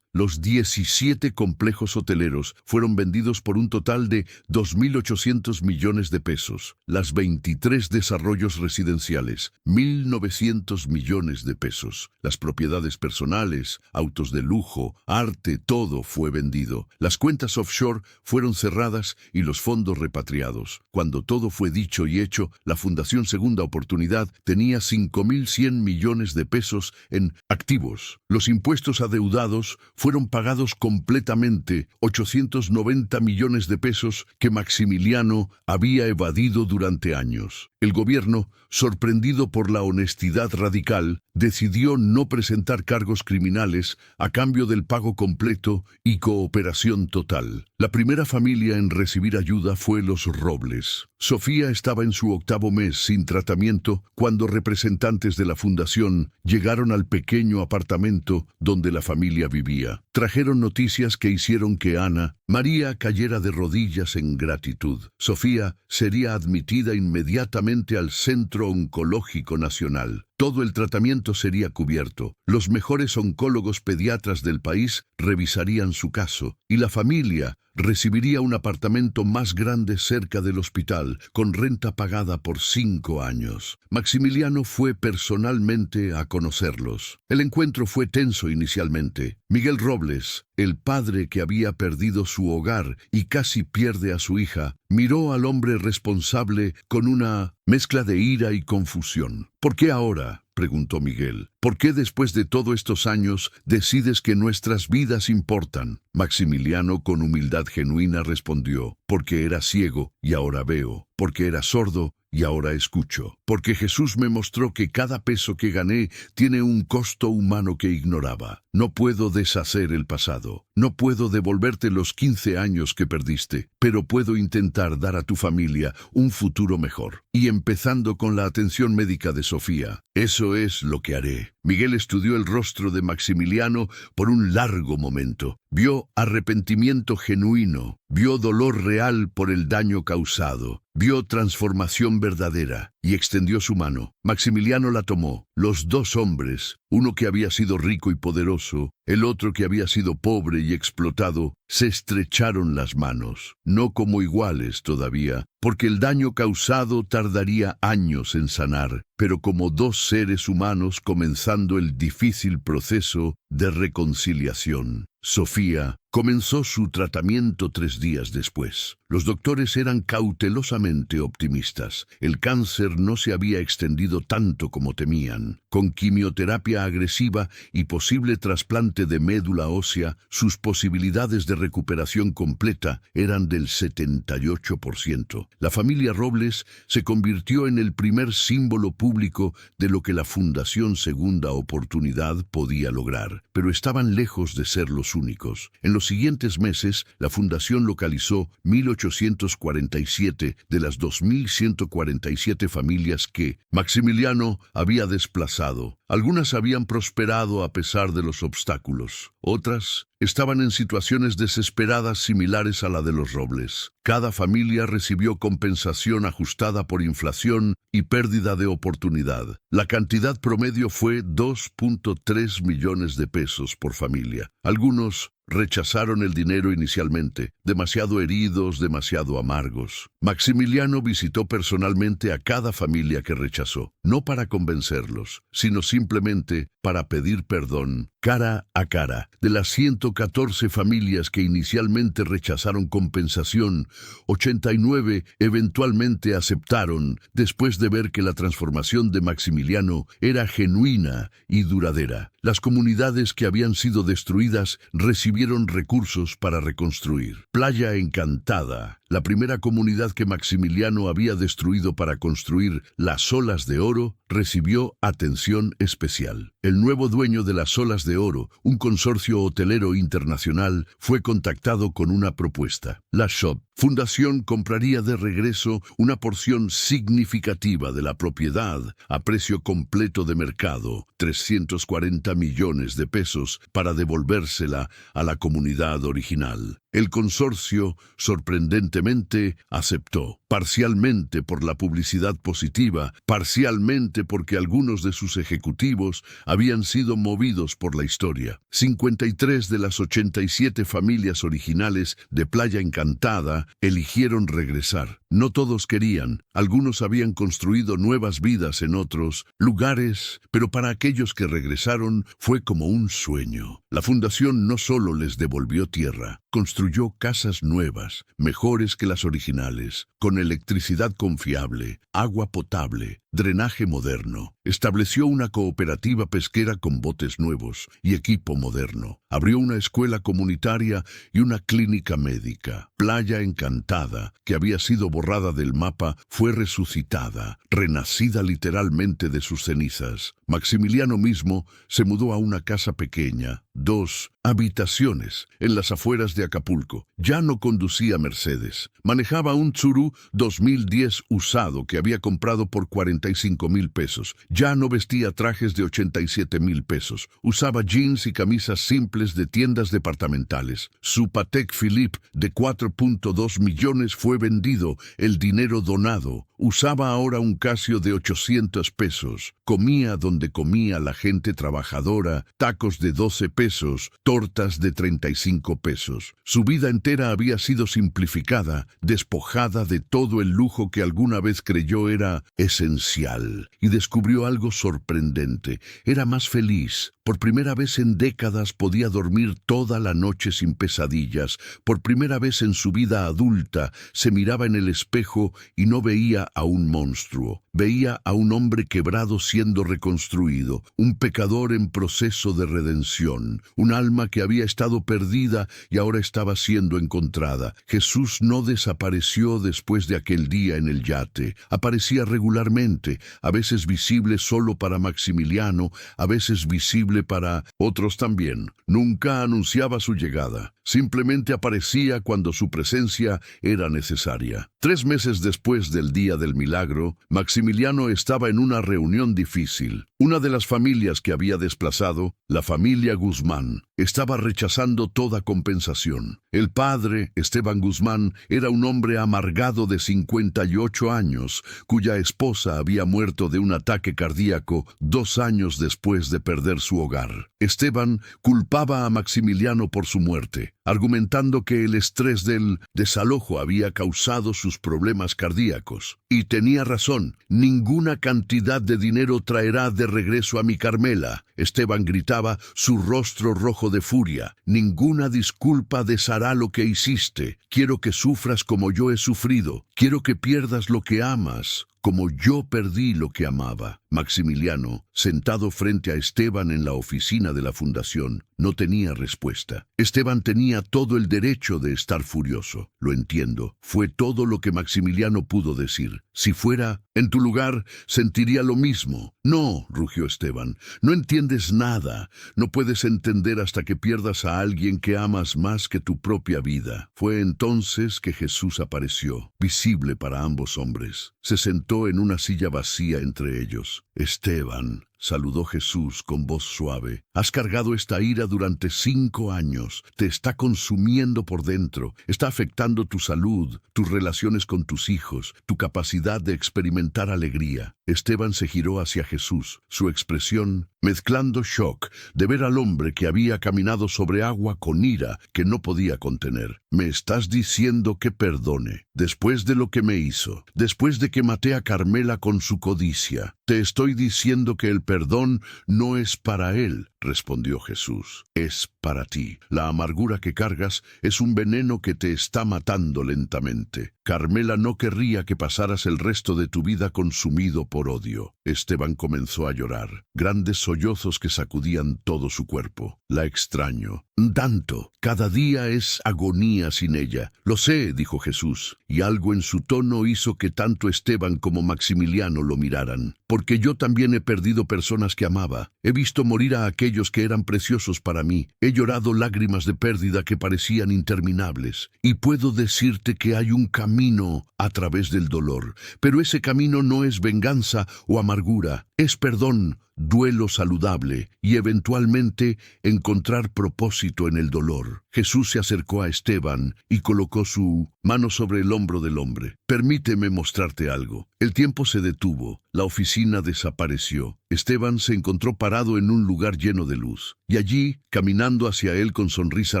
Los 17 complejos hoteleros fueron vendidos por un total de 2.800 millones de pesos. Las 23 desarrollos residenciales, 1.000 1.900 millones de pesos. Las propiedades personales, autos de lujo, arte, todo fue vendido. Las cuentas offshore fueron cerradas y los fondos repatriados. Cuando todo fue dicho y hecho, la Fundación Segunda Oportunidad tenía 5.100 millones de pesos en activos. Los impuestos adeudados fueron pagados completamente, 890 millones de pesos que Maximiliano había evadido durante años. El gobierno, sorprendido por la honestidad radical, decidió no presentar cargos criminales a cambio del pago completo y cooperación total. La primera familia en recibir ayuda fue los Robles. Sofía estaba en su 8º mes sin tratamiento cuando representantes de la fundación llegaron al pequeño apartamento donde la familia vivía. Trajeron noticias que hicieron que Ana María cayera de rodillas en gratitud. Sofía sería admitida inmediatamente al Centro Oncológico Nacional. Todo el tratamiento sería cubierto. Los mejores oncólogos pediatras del país revisarían su caso y la familia recibiría un apartamento más grande cerca del hospital, con renta pagada por 5 años. Maximiliano fue personalmente a conocerlos. El encuentro fue tenso inicialmente. Miguel Robles, el padre que había perdido su hogar y casi pierde a su hija, miró al hombre responsable con una mezcla de ira y confusión. ¿Por qué ahora?, preguntó Miguel. ¿Por qué después de todos estos años decides que nuestras vidas importan? Maximiliano, con humildad genuina, respondió: porque era ciego y ahora veo, porque era sordo y ahora escucho, porque Jesús me mostró que cada peso que gané tiene un costo humano que ignoraba. No puedo deshacer el pasado, no puedo devolverte los 15 años que perdiste, pero puedo intentar dar a tu familia un futuro mejor. Y empezando con la atención médica de Sofía, eso es lo que haré. Miguel estudió el rostro de Maximiliano por un largo momento. Vio arrepentimiento genuino, vio dolor real por el daño causado, vio transformación verdadera y extendió su mano. Maximiliano la tomó. Los dos hombres, uno que había sido rico y poderoso, el otro que había sido pobre y explotado, se estrecharon las manos, no como iguales todavía, porque el daño causado tardaría años en sanar, pero como dos seres humanos comenzando el difícil proceso de reconciliación. Sofía comenzó su tratamiento 3 días después. Los doctores eran cautelosamente optimistas. El cáncer no se había extendido tanto como temían. Con quimioterapia agresiva y posible trasplante de médula ósea, sus posibilidades de recuperación completa eran del 78%. La familia Robles se convirtió en el primer símbolo público de lo que la Fundación Segunda Oportunidad podía lograr, pero estaban lejos de ser los únicos. En los siguientes meses, la Fundación localizó 1.847 de las 2.147 familias que Maximiliano había desplazado. Algunas habían prosperado a pesar de los obstáculos. Otras estaban en situaciones desesperadas similares a la de los Robles. Cada familia recibió compensación ajustada por inflación y pérdida de oportunidad. La cantidad promedio fue 2.3 millones de pesos por familia. Algunos rechazaron el dinero inicialmente, demasiado heridos, demasiado amargos. Maximiliano visitó personalmente a cada familia que rechazó, no para convencerlos, sino simplemente para pedir perdón, cara a cara. De las 114 familias que inicialmente rechazaron compensación, 89 eventualmente aceptaron, después de ver que la transformación de Maximiliano era genuina y duradera. Las comunidades que habían sido destruidas recibieron recursos para reconstruir. Playa Encantada, la primera comunidad que Maximiliano había destruido para construir las Olas de Oro, recibió atención especial. El nuevo dueño de las Olas de Oro, un consorcio hotelero internacional, fue contactado con una propuesta. La Shop Fundación compraría de regreso una porción significativa de la propiedad a precio completo de mercado, 340 millones de pesos, para devolvérsela a la comunidad original. El consorcio, sorprendentemente, aceptó, parcialmente por la publicidad positiva, parcialmente porque algunos de sus ejecutivos habían sido movidos por la historia. 53 de las 87 familias originales de Playa Encantada eligieron regresar. No todos querían, algunos habían construido nuevas vidas en otros lugares, pero para aquellos que regresaron fue como un sueño. La fundación no solo les devolvió tierra, construyó casas nuevas, mejores que las originales, con electricidad confiable, agua potable, drenaje moderno. Estableció una cooperativa pesquera con botes nuevos y equipo moderno. Abrió una escuela comunitaria y una clínica médica. Playa Encantada, que había sido borrada del mapa, fue resucitada, renacida literalmente de sus cenizas. Maximiliano mismo se mudó a una casa pequeña, 2 habitaciones, en las afueras de Acapulco. Ya no conducía Mercedes. Manejaba un Tsuru 2010 usado que había comprado por 45,000 pesos. Ya no vestía trajes de 87,000 pesos. Usaba jeans y camisas simples de tiendas departamentales. Su Patek Philippe de 4.2 millones fue vendido, el dinero donado. Usaba ahora un Casio de 800 pesos. Comía donde comía la gente trabajadora, tacos de 12 pesos, tortas de 35 pesos. Su vida entera había sido simplificada, despojada de todo el lujo que alguna vez creyó era esencial. Y descubrió algo sorprendente. Era más feliz. Por primera vez en décadas podía dormir toda la noche sin pesadillas. Por primera vez en su vida adulta se miraba en el espejo y no veía a un monstruo. Veía a un hombre quebrado siendo reconstruido, un pecador en proceso de redención, un alma que había estado perdida y ahora estaba siendo encontrada. Jesús no desapareció después de aquel día en el yate. Aparecía regularmente, a veces visible solo para Maximiliano, a veces visible para otros también. Nunca anunciaba su llegada. Simplemente aparecía cuando su presencia era necesaria. 3 meses después del día del milagro, Maximiliano estaba en una reunión difícil. Una de las familias que había desplazado, la familia Guzmán, estaba rechazando toda compensación. El padre, Esteban Guzmán, era un hombre amargado de 58 años, cuya esposa había muerto de un ataque cardíaco 2 años después de perder su hogar. Esteban culpaba a Maximiliano por su muerte, argumentando que el estrés del desalojo había causado sus problemas cardíacos. Y tenía razón, ninguna cantidad de dinero traerá de regreso a mi Carmela. Esteban gritaba, su rostro rojo de furia. Ninguna disculpa deshará lo que hiciste. Quiero que sufras como yo he sufrido. Quiero que pierdas lo que amas, como yo perdí lo que amaba. Maximiliano, sentado frente a Esteban en la oficina de la fundación, no tenía respuesta. Esteban tenía todo el derecho de estar furioso. Lo entiendo. Fue todo lo que Maximiliano pudo decir. Si fuera en tu lugar, sentiría lo mismo. No, rugió Esteban, no entiendes nada. No puedes entender hasta que pierdas a alguien que amas más que tu propia vida. Fue entonces que Jesús apareció, visible para ambos hombres. Se sentó en una silla vacía entre ellos. Esteban, saludó Jesús con voz suave. Has cargado esta ira durante 5 años. Te está consumiendo por dentro. Está afectando tu salud, tus relaciones con tus hijos, tu capacidad de experimentar alegría. Esteban se giró hacia Jesús, su expresión mezclando shock de ver al hombre que había caminado sobre agua con ira que no podía contener. Me estás diciendo que perdone, después de lo que me hizo, después de que maté a Carmela con su codicia. Te estoy diciendo que el perdón no es para él, respondió Jesús. Es para ti. La amargura que cargas es un veneno que te está matando lentamente. Carmela no querría que pasaras el resto de tu vida consumido por odio. Esteban comenzó a llorar, grandes sollozos que sacudían todo su cuerpo. La extraño. Tanto. Cada día es agonía sin ella. Lo sé, dijo Jesús, y algo en su tono hizo que tanto Esteban como Maximiliano lo miraran. Porque yo también he perdido personas que amaba. He visto morir a aquellos que eran preciosos para mí. He llorado lágrimas de pérdida que parecían interminables. Y puedo decirte que hay un camino a través del dolor. Pero ese camino no es venganza o amargura. Es perdón, duelo saludable y eventualmente encontrar propósito en el dolor. Jesús se acercó a Esteban y colocó su mano sobre el hombro del hombre. Permíteme mostrarte algo. El tiempo se detuvo. La oficina desapareció. Esteban se encontró parado en un lugar lleno de luz. Y allí, caminando hacia él con sonrisa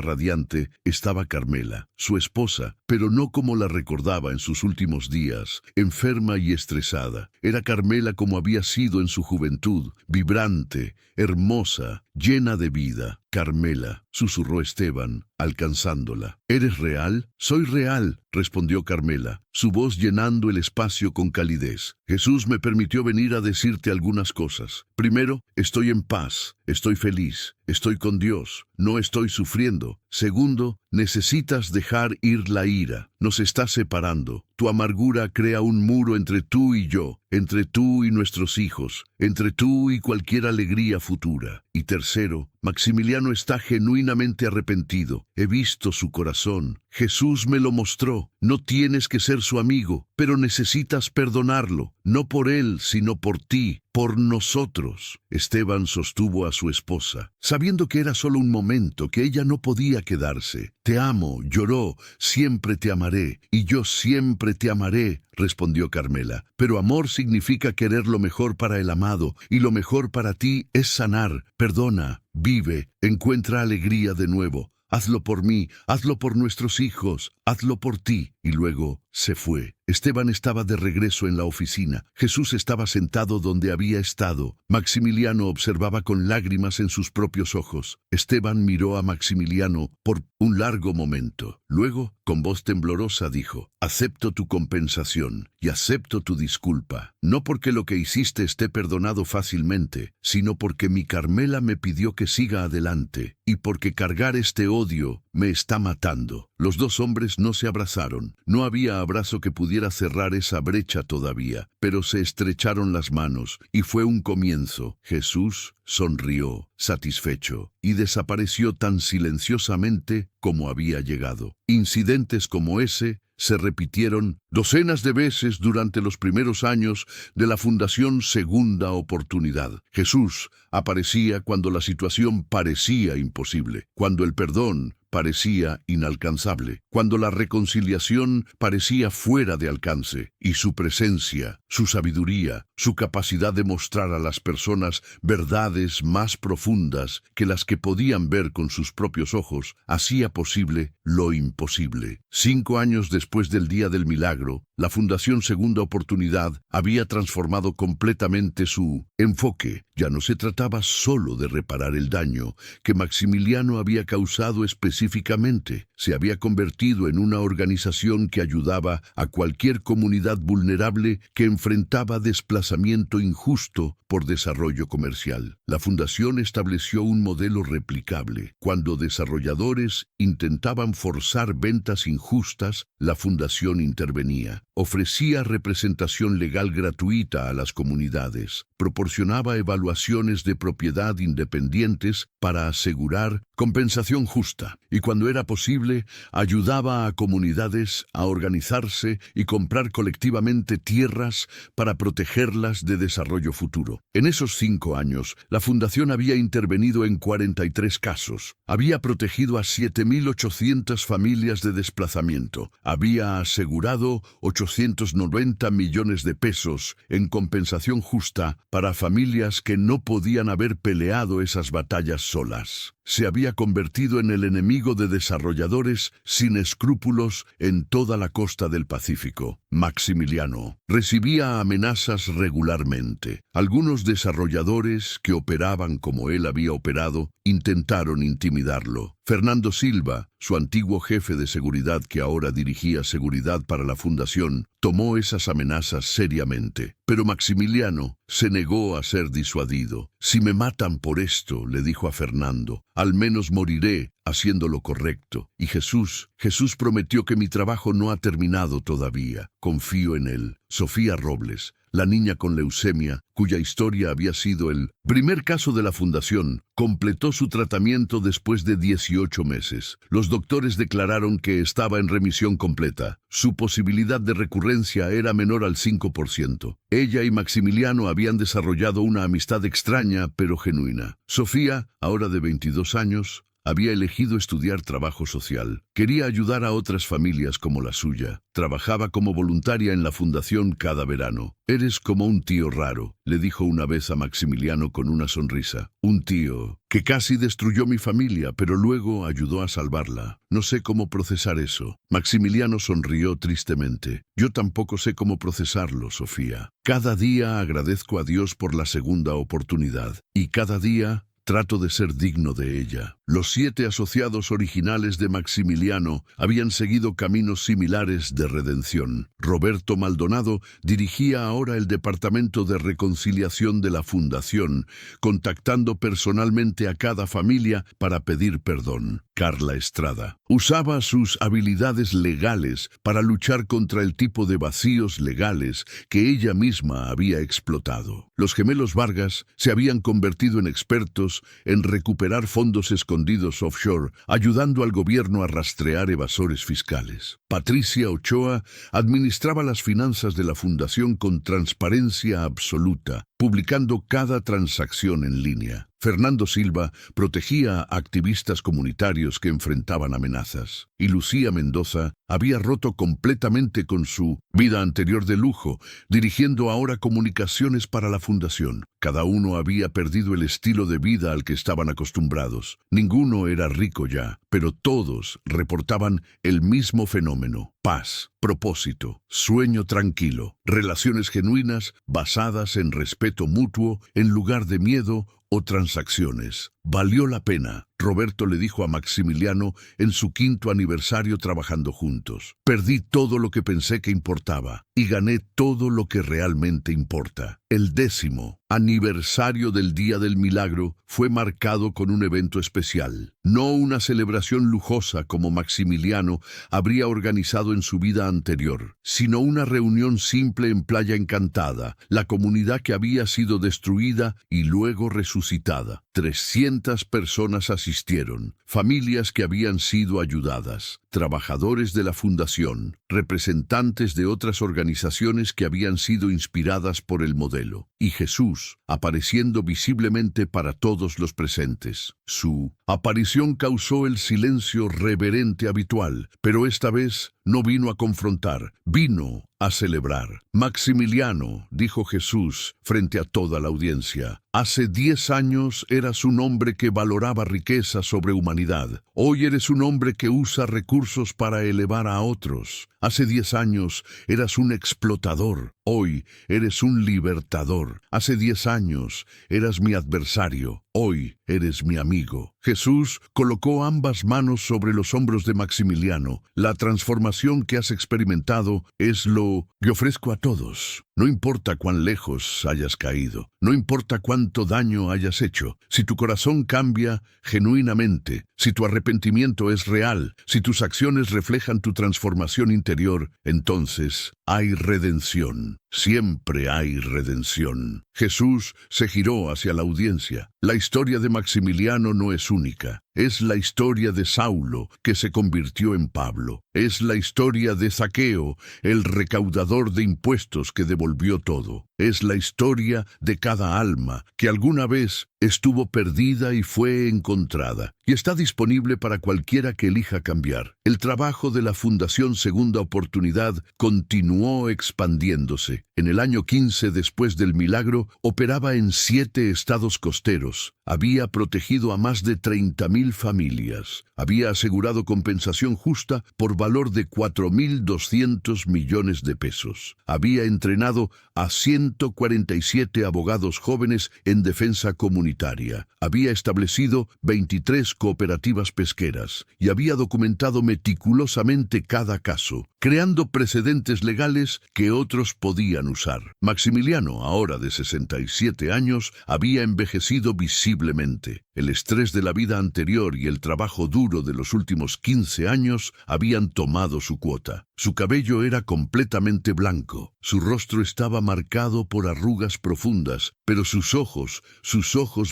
radiante, estaba Carmela. su esposa, pero no como la recordaba en sus últimos días, enferma y estresada. Era Carmela como había sido en su juventud, vibrante, hermosa, llena de vida. Carmela, susurró Esteban, alcanzándola. ¿Eres real? Soy real, respondió Carmela, su voz llenando el espacio con calidez. Jesús me permitió venir a decirte algunas cosas. Primero, estoy en paz, estoy feliz, estoy con Dios, no estoy sufriendo. Segundo, necesitas dejar ir la ira. Nos está separando. Tu amargura crea un muro entre tú y yo, entre tú y nuestros hijos, entre tú y cualquier alegría futura. Y tercero, Maximiliano está genuinamente arrepentido. He visto su corazón. Jesús me lo mostró. No tienes que ser su amigo, pero necesitas perdonarlo, no por él, sino por ti, por nosotros. Esteban sostuvo a su esposa, sabiendo que era solo un momento, que ella no podía quedarse. Te amo, lloró, siempre te amaré, y yo siempre te amaré, respondió Carmela. Pero amor significa querer lo mejor para el amado, y lo mejor para ti es sanar. Perdona, vive, encuentra alegría de nuevo. Hazlo por mí, hazlo por nuestros hijos, hazlo por ti. Y luego se fue. Esteban estaba de regreso en la oficina. Jesús estaba sentado donde había estado. Maximiliano observaba con lágrimas en sus propios ojos. Esteban miró a Maximiliano por un largo momento. Luego, con voz temblorosa, dijo: acepto tu compensación y acepto tu disculpa. No porque lo que hiciste esté perdonado fácilmente, sino porque mi Carmela me pidió que siga adelante y porque cargar este odio me está matando. Los dos hombres no se abrazaron. No había abrazo que pudiera cerrar esa brecha todavía, pero se estrecharon las manos y fue un comienzo. Jesús sonrió, satisfecho, y desapareció tan silenciosamente como había llegado. Incidentes como ese se repitieron docenas de veces durante los primeros años de la Fundación Segunda Oportunidad. Jesús aparecía cuando la situación parecía imposible, cuando el perdón parecía inalcanzable, cuando la reconciliación parecía fuera de alcance, y su presencia, su sabiduría, su capacidad de mostrar a las personas verdades más profundas que las que podían ver con sus propios ojos, hacía posible lo imposible. 5 años después del día del milagro, la Fundación Segunda Oportunidad había transformado completamente su enfoque. Ya no se trataba solo de reparar el daño que Maximiliano había causado específicamente. Se había convertido en una organización que ayudaba a cualquier comunidad vulnerable que enfrentaba desplazamiento injusto por desarrollo comercial. La fundación estableció un modelo replicable. Cuando desarrolladores intentaban forzar ventas injustas, la fundación intervenía. Ofrecía representación legal gratuita a las comunidades, proporcionaba evaluaciones de propiedad independientes para asegurar compensación justa, y cuando era posible, ayudaba a comunidades a organizarse y comprar colectivamente tierras para protegerlas de desarrollo futuro. En esos 5 años, la Fundación había intervenido en 43 casos, había protegido a 7.800 familias de desplazamiento, había asegurado 890 millones de pesos en compensación justa para familias que no podían haber peleado esas batallas solas. Se había convertido en el enemigo de desarrolladores sin escrúpulos en toda la costa del Pacífico. Maximiliano recibía amenazas regularmente. Algunos desarrolladores que operaban como él había operado intentaron intimidarlo. Fernando Silva, su antiguo jefe de seguridad que ahora dirigía seguridad para la fundación, tomó esas amenazas seriamente. Pero Maximiliano se negó a ser disuadido. Si me matan por esto, le dijo a Fernando, al menos moriré haciendo lo correcto. Y Jesús prometió que mi trabajo no ha terminado todavía. Confío en él. Sofía Robles, la niña con leucemia, cuya historia había sido el primer caso de la fundación, completó su tratamiento después de 18 meses. Los doctores declararon que estaba en remisión completa. Su posibilidad de recurrencia era menor al 5%. Ella y Maximiliano habían desarrollado una amistad extraña pero genuina. Sofía, ahora de 22 años, había elegido estudiar trabajo social. Quería ayudar a otras familias como la suya. Trabajaba como voluntaria en la fundación cada verano. «Eres como un tío raro», le dijo una vez a Maximiliano con una sonrisa. «Un tío que casi destruyó mi familia, pero luego ayudó a salvarla. No sé cómo procesar eso». Maximiliano sonrió tristemente. «Yo tampoco sé cómo procesarlo, Sofía. Cada día agradezco a Dios por la segunda oportunidad, y cada día trato de ser digno de ella». Los 7 asociados originales de Maximiliano habían seguido caminos similares de redención. Roberto Maldonado dirigía ahora el Departamento de Reconciliación de la Fundación, contactando personalmente a cada familia para pedir perdón. Carla Estrada usaba sus habilidades legales para luchar contra el tipo de vacíos legales que ella misma había explotado. Los gemelos Vargas se habían convertido en expertos en recuperar fondos escondidos offshore, ayudando al gobierno a rastrear evasores fiscales. Patricia Ochoa administraba las finanzas de la fundación con transparencia absoluta, publicando cada transacción en línea. Fernando Silva protegía a activistas comunitarios que enfrentaban amenazas. Y Lucía Mendoza había roto completamente con su vida anterior de lujo, dirigiendo ahora comunicaciones para la fundación. Cada uno había perdido el estilo de vida al que estaban acostumbrados. Ninguno era rico ya, pero todos reportaban el mismo fenómeno: paz, propósito, sueño tranquilo, relaciones genuinas basadas en respeto mutuo en lugar de miedo o transacciones. «Valió la pena», Roberto le dijo a Maximiliano en su 5º aniversario trabajando juntos. «Perdí todo lo que pensé que importaba y gané todo lo que realmente importa». El 10º aniversario del Día del Milagro fue marcado con un evento especial. No una celebración lujosa como Maximiliano habría organizado en su vida anterior, sino una reunión simple en Playa Encantada, la comunidad que había sido destruida y luego resucitada. 300 personas asistieron, familias que habían sido ayudadas, trabajadores de la fundación, representantes de otras organizaciones que habían sido inspiradas por el modelo, y Jesús apareciendo visiblemente para todos los presentes. Su aparición causó el silencio reverente habitual, pero esta vez no vino a confrontar, vino a celebrar. «Maximiliano», dijo Jesús frente a toda la audiencia, «hace 10 años eras un hombre que valoraba riqueza sobre humanidad. Hoy eres un hombre que usa recursos para elevar a otros. Hace 10 años eras un explotador. Hoy eres un libertador. Hace 10 años eras mi adversario. Hoy eres mi amigo». Jesús colocó ambas manos sobre los hombros de Maximiliano. «La transformación que has experimentado es lo que ofrezco a todos. No importa cuán lejos hayas caído, no importa cuánto daño hayas hecho, si tu corazón cambia genuinamente, si tu arrepentimiento es real, si tus acciones reflejan tu transformación interior, entonces hay redención. Siempre hay redención». Jesús se giró hacia la audiencia. «La historia de Maximiliano no es única. Es la historia de Saulo, que se convirtió en Pablo. Es la historia de Zaqueo, el recaudador de impuestos que devolvió todo. Es la historia de cada alma que alguna vez estuvo perdida y fue encontrada, y está disponible para cualquiera que elija cambiar». El trabajo de la Fundación Segunda Oportunidad continuó expandiéndose. En el año 15 después del milagro, operaba en 7 estados costeros. Había protegido a más de 30.000 familias. Había asegurado compensación justa por valor de 4.200 millones de pesos. Había entrenado a 147 abogados jóvenes en defensa comunitaria. Había establecido 23 cooperativas pesqueras y había documentado meticulosamente cada caso, creando precedentes legales que otros podían usar. Maximiliano, ahora de 67 años, había envejecido visiblemente. El estrés de la vida anterior y el trabajo duro de los últimos 15 años habían tomado su cuota. Su cabello era completamente blanco. Su rostro estaba marcado por arrugas profundas, pero sus ojos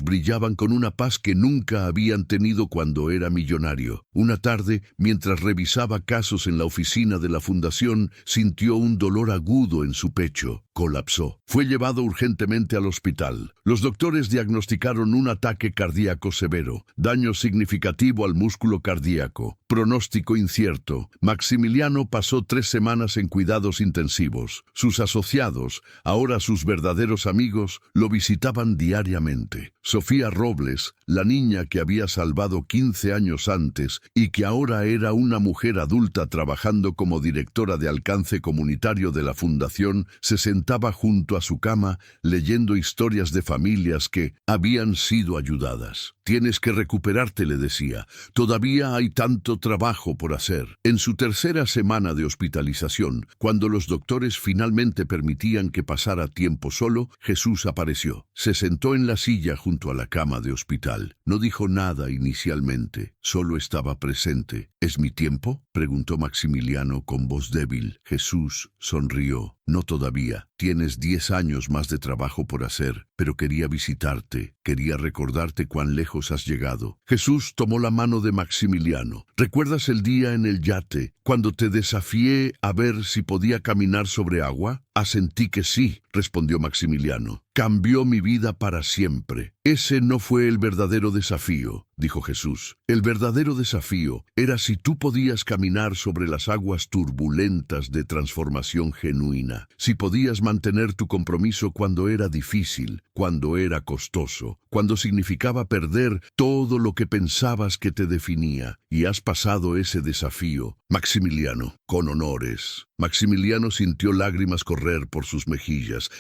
brillaban con una paz que nunca habían tenido cuando era millonario. Una tarde, mientras revisaba casos en la oficina de la fundación, sintió un dolor agudo en su pecho. Colapsó. Fue llevado urgentemente al hospital. Los doctores diagnosticaron un ataque cardíaco severo, daño significativo al músculo cardíaco, pronóstico incierto. Maximiliano pasó 3 semanas en cuidados intensivos. Sus asociados, ahora sus verdaderos amigos, lo visitaban diariamente. Sofía Robles, la niña que había salvado 15 años antes y que ahora era una mujer adulta trabajando como directora de alcance comunitario de la fundación, se sentaba junto a su cama leyendo historias de familias que habían sido ayudadas. «Tienes que recuperarte», le decía. «Todavía hay tanto trabajo por hacer». En su tercera semana de hospitalización, cuando los doctores finalmente permitían que pasara tiempo solo, Jesús apareció. Se sentó en la silla junto a la cama de hospital. No dijo nada inicialmente, solo estaba presente. «¿Es mi tiempo?», preguntó Maximiliano con voz débil. Jesús sonrió. «No todavía. Tienes 10 años más de trabajo por hacer, pero quería visitarte, quería recordarte cuán lejos has llegado». Jesús tomó la mano de Maximiliano. «¿Recuerdas el día en el yate, cuando te desafié a ver si podía caminar sobre agua?» «Asentí que sí», respondió Maximiliano. «Cambió mi vida para siempre». «Ese no fue el verdadero desafío», dijo Jesús. «El verdadero desafío era si tú podías caminar sobre las aguas turbulentas de transformación genuina, si podías mantener tu compromiso cuando era difícil, cuando era costoso, cuando significaba perder todo lo que pensabas que te definía. Y has pasado ese desafío, Maximiliano, con honores». Maximiliano sintió lágrimas correr por sus mejillas.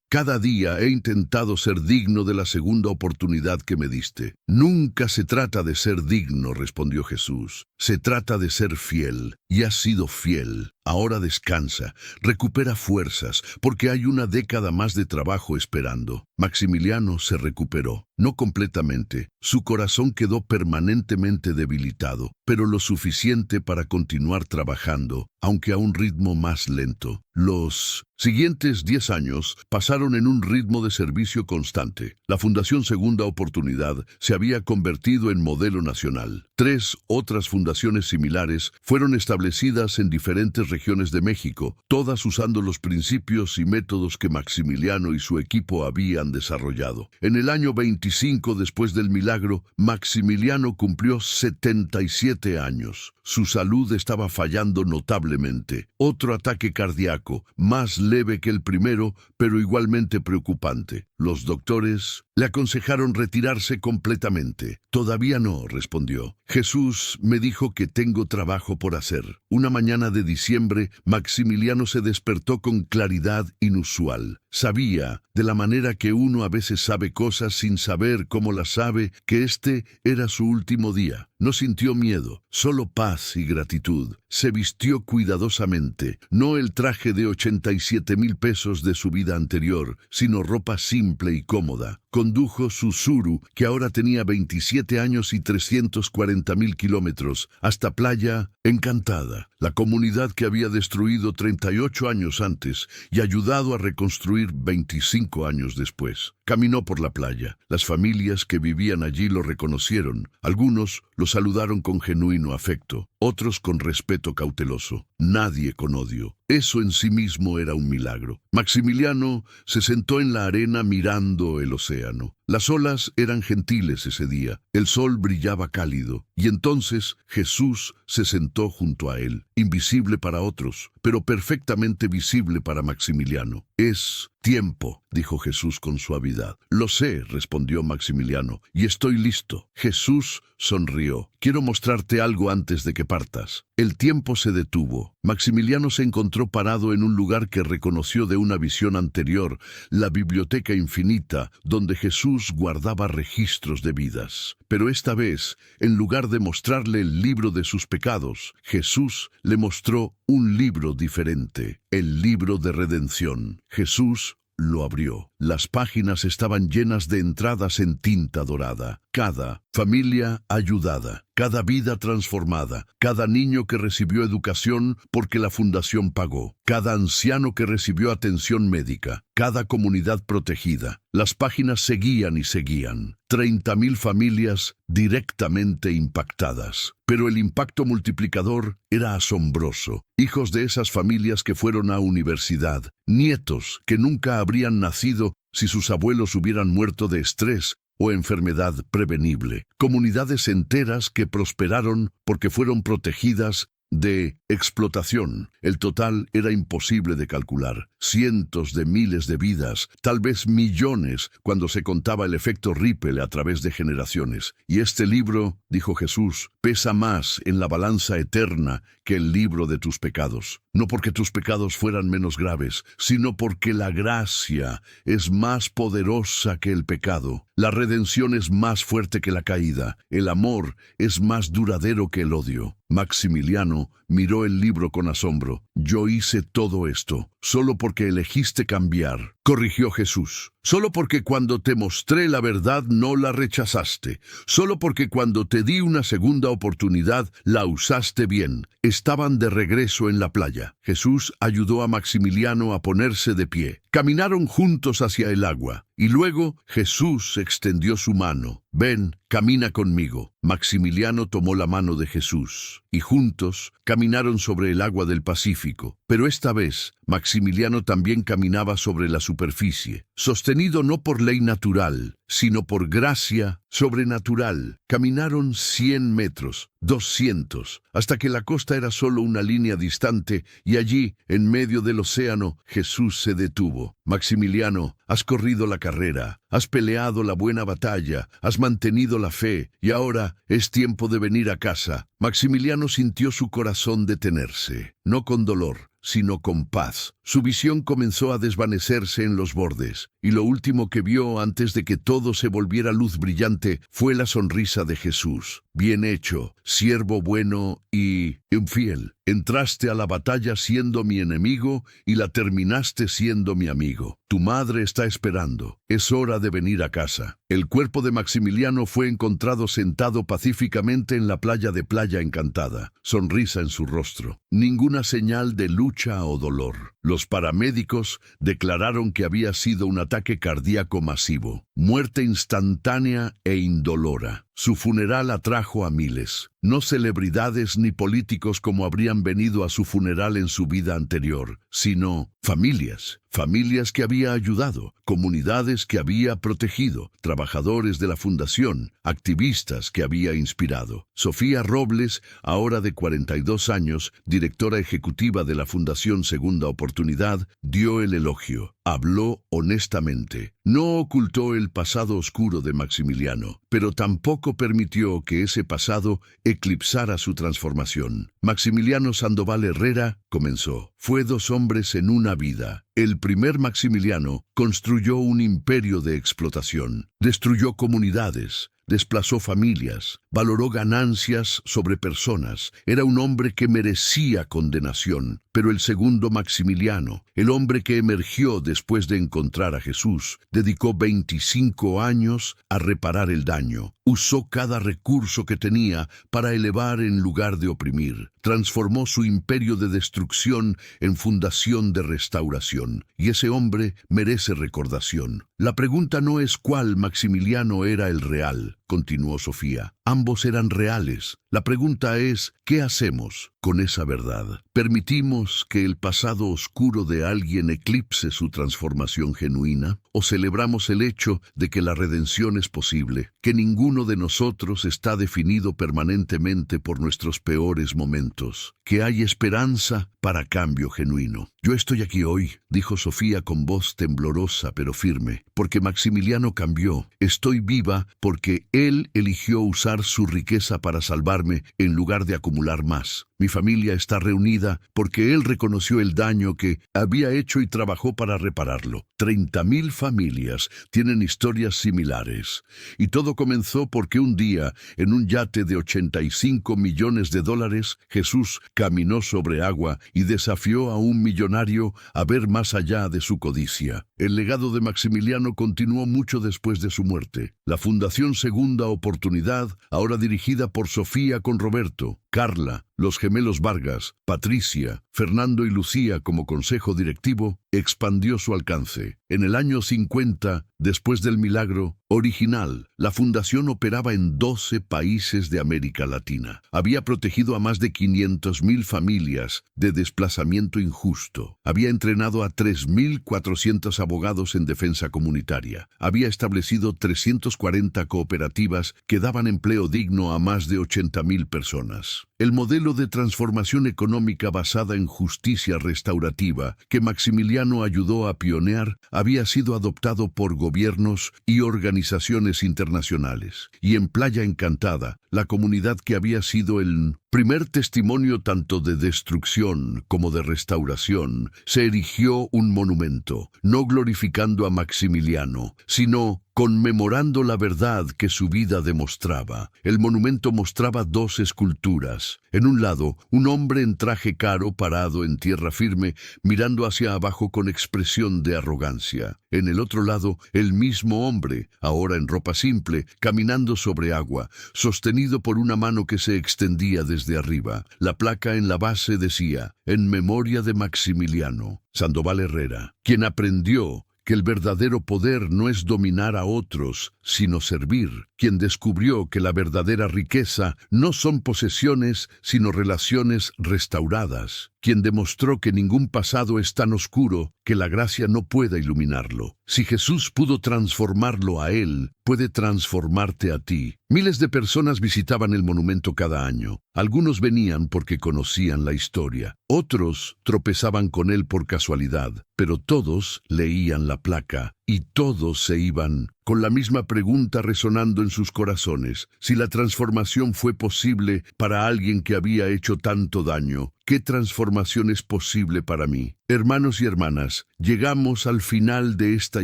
Cada día he intentado ser digno de la segunda oportunidad que me diste». «Nunca se trata de ser digno», respondió Jesús. «Se trata de ser fiel, y has sido fiel. Ahora descansa, recupera fuerzas, porque hay una década más de trabajo esperando». Maximiliano se recuperó, no completamente. Su corazón quedó permanentemente debilitado, pero lo suficiente para continuar trabajando, aunque a un ritmo más lento. Los siguientes 10 años pasaron en un ritmo de servicio constante. La Fundación Segunda Oportunidad se había convertido en modelo nacional. 3 otras fundaciones similares fueron establecidas en diferentes regiones de México, todas usando los principios y métodos que Maximiliano y su equipo habían desarrollado. En el año 25 después del milagro, Maximiliano cumplió 77 años. Su salud estaba fallando notablemente. Otro ataque cardíaco, más leve que el primero, pero igualmente preocupante. Los doctores le aconsejaron retirarse completamente. «Todavía no», respondió. «Jesús me dijo que tengo trabajo por hacer». Una mañana de diciembre, Maximiliano se despertó con claridad inusual. Sabía, de la manera que uno a veces sabe cosas sin saber cómo las sabe, que este era su último día. No sintió miedo, solo paz y gratitud. Se vistió cuidadosamente, no el traje de 87,000 pesos de su vida anterior, sino ropa simple y cómoda. Condujo su Tsuru, que ahora tenía 27 años y 340,000 kilómetros, hasta Playa Encantada, la comunidad que había destruido 38 años antes y ayudado a reconstruir 25 años después. Caminó por la playa. Las familias que vivían allí lo reconocieron. Algunos lo saludaron con genuino afecto, otros con respeto cauteloso, nadie con odio. Eso en sí mismo era un milagro. Maximiliano se sentó en la arena mirando el océano. Las olas eran gentiles ese día, el sol brillaba cálido, y entonces Jesús se sentó junto a él, invisible para otros, pero perfectamente visible para Maximiliano. «Es tiempo», dijo Jesús con suavidad. «Lo sé», respondió Maximiliano, «y estoy listo». Jesús sonrió. «Quiero mostrarte algo antes de que partas». El tiempo se detuvo. Maximiliano se encontró parado en un lugar que reconoció de una visión anterior, la biblioteca infinita, donde Jesús guardaba registros de vidas. Pero esta vez, en lugar de mostrarle el libro de sus pecados, Jesús le mostró un libro diferente, el libro de redención. Jesús lo abrió. Las páginas estaban llenas de entradas en tinta dorada. cada familia ayudada, cada vida transformada, cada niño que recibió educación porque la fundación pagó, cada anciano que recibió atención médica, cada comunidad protegida. Las páginas seguían y seguían. 30.000 familias directamente impactadas. Pero el impacto multiplicador era asombroso. Hijos de esas familias que fueron a universidad, nietos que nunca habrían nacido si sus abuelos hubieran muerto de estrés o enfermedad prevenible. Comunidades enteras que prosperaron porque fueron protegidas de explotación. El total era imposible de calcular. Cientos de miles de vidas, tal vez millones, cuando se contaba el efecto Ripple a través de generaciones. Y este libro, dijo Jesús, pesa más en la balanza eterna que el libro de tus pecados. No porque tus pecados fueran menos graves, sino porque la gracia es más poderosa que el pecado. La redención es más fuerte que la caída. El amor es más duradero que el odio. Maximiliano miró el libro con asombro. Yo hice todo esto solo porque elegiste cambiar, corrigió Jesús. Solo porque cuando te mostré la verdad no la rechazaste. Solo porque cuando te di una segunda oportunidad la usaste bien. Estaban de regreso en la playa. Jesús ayudó a Maximiliano a ponerse de pie. Caminaron juntos hacia el agua. Y luego Jesús extendió su mano. Ven, camina conmigo. Maximiliano tomó la mano de Jesús y juntos caminaron sobre el agua del Pacífico. Pero esta vez, Maximiliano también caminaba sobre la superficie, sostenido no por ley natural, sino por gracia sobrenatural. Caminaron 100 metros, 200, hasta que la costa era solo una línea distante y allí, en medio del océano, Jesús se detuvo. Maximiliano, has corrido la carrera, has peleado la buena batalla, has mantenido la fe y ahora es tiempo de venir a casa. Maximiliano sintió su corazón detenerse, no con dolor, sino con paz. Su visión comenzó a desvanecerse en los bordes, y lo último que vio antes de que todo se volviera luz brillante fue la sonrisa de Jesús. Bien hecho, siervo bueno y infiel. Entraste a la batalla siendo mi enemigo y la terminaste siendo mi amigo. Tu madre está esperando. Es hora de venir a casa. El cuerpo de Maximiliano fue encontrado sentado pacíficamente en la playa de Playa Encantada, sonrisa en su rostro. Ninguna señal de lucha o dolor. Los paramédicos declararon que había sido un ataque cardíaco masivo, muerte instantánea e indolora. Su funeral atrajo a miles, no celebridades ni políticos como habrían venido a su funeral en su vida anterior, sino familias que había ayudado, comunidades que había protegido, trabajadores de la fundación, activistas que había inspirado. Sofía Robles, ahora de 42 años, directora ejecutiva de la Fundación Segunda Oportunidad, dio el elogio. Habló honestamente. No ocultó el pasado oscuro de Maximiliano, pero tampoco permitió que ese pasado eclipsara su transformación. Maximiliano Sandoval Herrera comenzó. Fue 2 hombres en una vida. El primer Maximiliano construyó un imperio de explotación, destruyó comunidades, desplazó familias, valoró ganancias sobre personas. Era un hombre que merecía condenación. Pero el segundo Maximiliano, el hombre que emergió después de encontrar a Jesús, dedicó 25 años a reparar el daño. Usó cada recurso que tenía para elevar en lugar de oprimir. Transformó su imperio de destrucción en fundación de restauración. Y ese hombre merece recordación. La pregunta no es cuál Maximiliano era el real, continuó Sofía. Ambos eran reales. La pregunta es, ¿qué hacemos con esa verdad? ¿Permitimos que el pasado oscuro de alguien eclipse su transformación genuina? ¿O celebramos el hecho de que la redención es posible, que ninguno de nosotros está definido permanentemente por nuestros peores momentos, que hay esperanza para cambio genuino? Yo estoy aquí hoy, dijo Sofía con voz temblorosa pero firme, porque Maximiliano cambió. Estoy viva porque él eligió usar su riqueza para salvarme en lugar de acumular más. Mi familia está reunida porque él reconoció el daño que había hecho y trabajó para repararlo. 30.000 familias tienen historias similares, y todo Todo comenzó porque un día, en un yate de $85 millones, Jesús caminó sobre agua y desafió a un millonario a ver más allá de su codicia. El legado de Maximiliano continuó mucho después de su muerte. La Fundación Segunda Oportunidad, ahora dirigida por Sofía con Roberto, Carla, los gemelos Vargas, Patricia, Fernando y Lucía como consejo directivo, expandió su alcance. En el año 50, después del milagro original, la fundación operaba en 12 países de América Latina. Había protegido a más de 500,000 familias de desplazamiento injusto. Había entrenado a 3,400 abogados en defensa comunitaria. Había establecido 340 cooperativas que daban empleo digno a más de 80,000 personas. El modelo de transformación económica basada en justicia restaurativa que Maximiliano ayudó a pionear había sido adoptado por gobiernos y organizaciones internacionales. Y en Playa Encantada, la comunidad que había sido el primer testimonio tanto de destrucción como de restauración, se erigió un monumento, no glorificando a Maximiliano, sino conmemorando la verdad que su vida demostraba. El monumento mostraba dos esculturas. En un lado, un hombre en traje caro parado en tierra firme, mirando hacia abajo con expresión de arrogancia. En el otro lado, el mismo hombre, ahora en ropa simple, caminando sobre agua, sostenido por una mano que se extendía desde arriba. La placa en la base decía, en memoria de Maximiliano, Sandoval Herrera, quien aprendió que el verdadero poder no es dominar a otros, sino servir, quien descubrió que la verdadera riqueza no son posesiones, sino relaciones restauradas, quien demostró que ningún pasado es tan oscuro que la gracia no pueda iluminarlo. Si Jesús pudo transformarlo a él, puede transformarte a ti. Miles de personas visitaban el monumento cada año. Algunos venían porque conocían la historia. Otros tropezaban con él por casualidad, pero todos leían la placa y todos se iban con la misma pregunta resonando en sus corazones. Si la transformación fue posible para alguien que había hecho tanto daño, ¿qué transformación es posible para mí? Hermanos y hermanas, llegamos al final de esta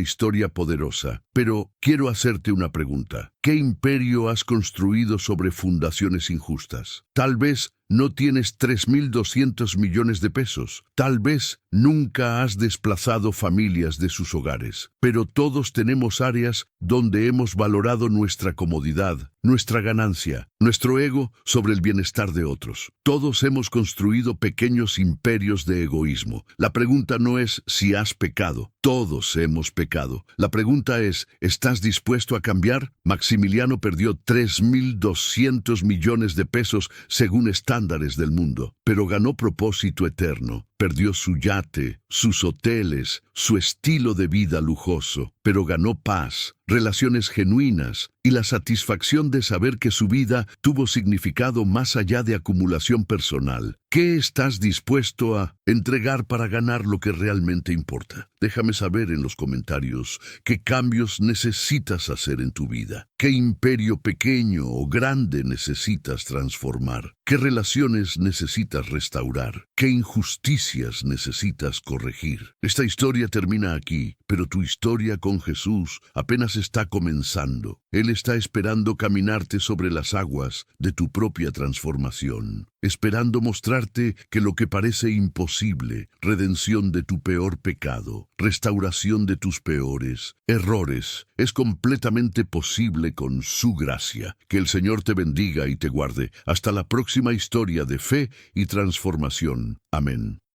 historia poderosa, pero quiero hacerte una pregunta. ¿Qué imperio has construido sobre fundaciones injustas? Tal vez no tienes 3,200 millones de pesos. Tal vez nunca has desplazado familias de sus hogares. Pero todos tenemos áreas donde hemos valorado nuestra comodidad, nuestra ganancia, nuestro ego sobre el bienestar de otros. Todos hemos construido pequeños imperios de egoísmo. La pregunta no es si has pecado. Todos hemos pecado. La pregunta es, ¿estás dispuesto a cambiar? Maximiliano perdió 3,200 millones de pesos según estándares del mundo, pero ganó propósito eterno. Perdió su yate, sus hoteles, su estilo de vida lujoso, pero ganó paz, relaciones genuinas y la satisfacción de saber que su vida tuvo significado más allá de acumulación personal. ¿Qué estás dispuesto a entregar para ganar lo que realmente importa? Déjame saber en los comentarios qué cambios necesitas hacer en tu vida, qué imperio pequeño o grande necesitas transformar, qué relaciones necesitas restaurar, qué injusticias necesitas corregir. Esta historia termina aquí, pero tu historia con Jesús apenas está comenzando. Él está esperando caminarte sobre las aguas de tu propia transformación, esperando mostrarte que lo que parece imposible, redención de tu peor pecado, restauración de tus peores errores, es completamente posible con su gracia. Que el Señor te bendiga y te guarde. Hasta la próxima historia de fe y transformación. Amén.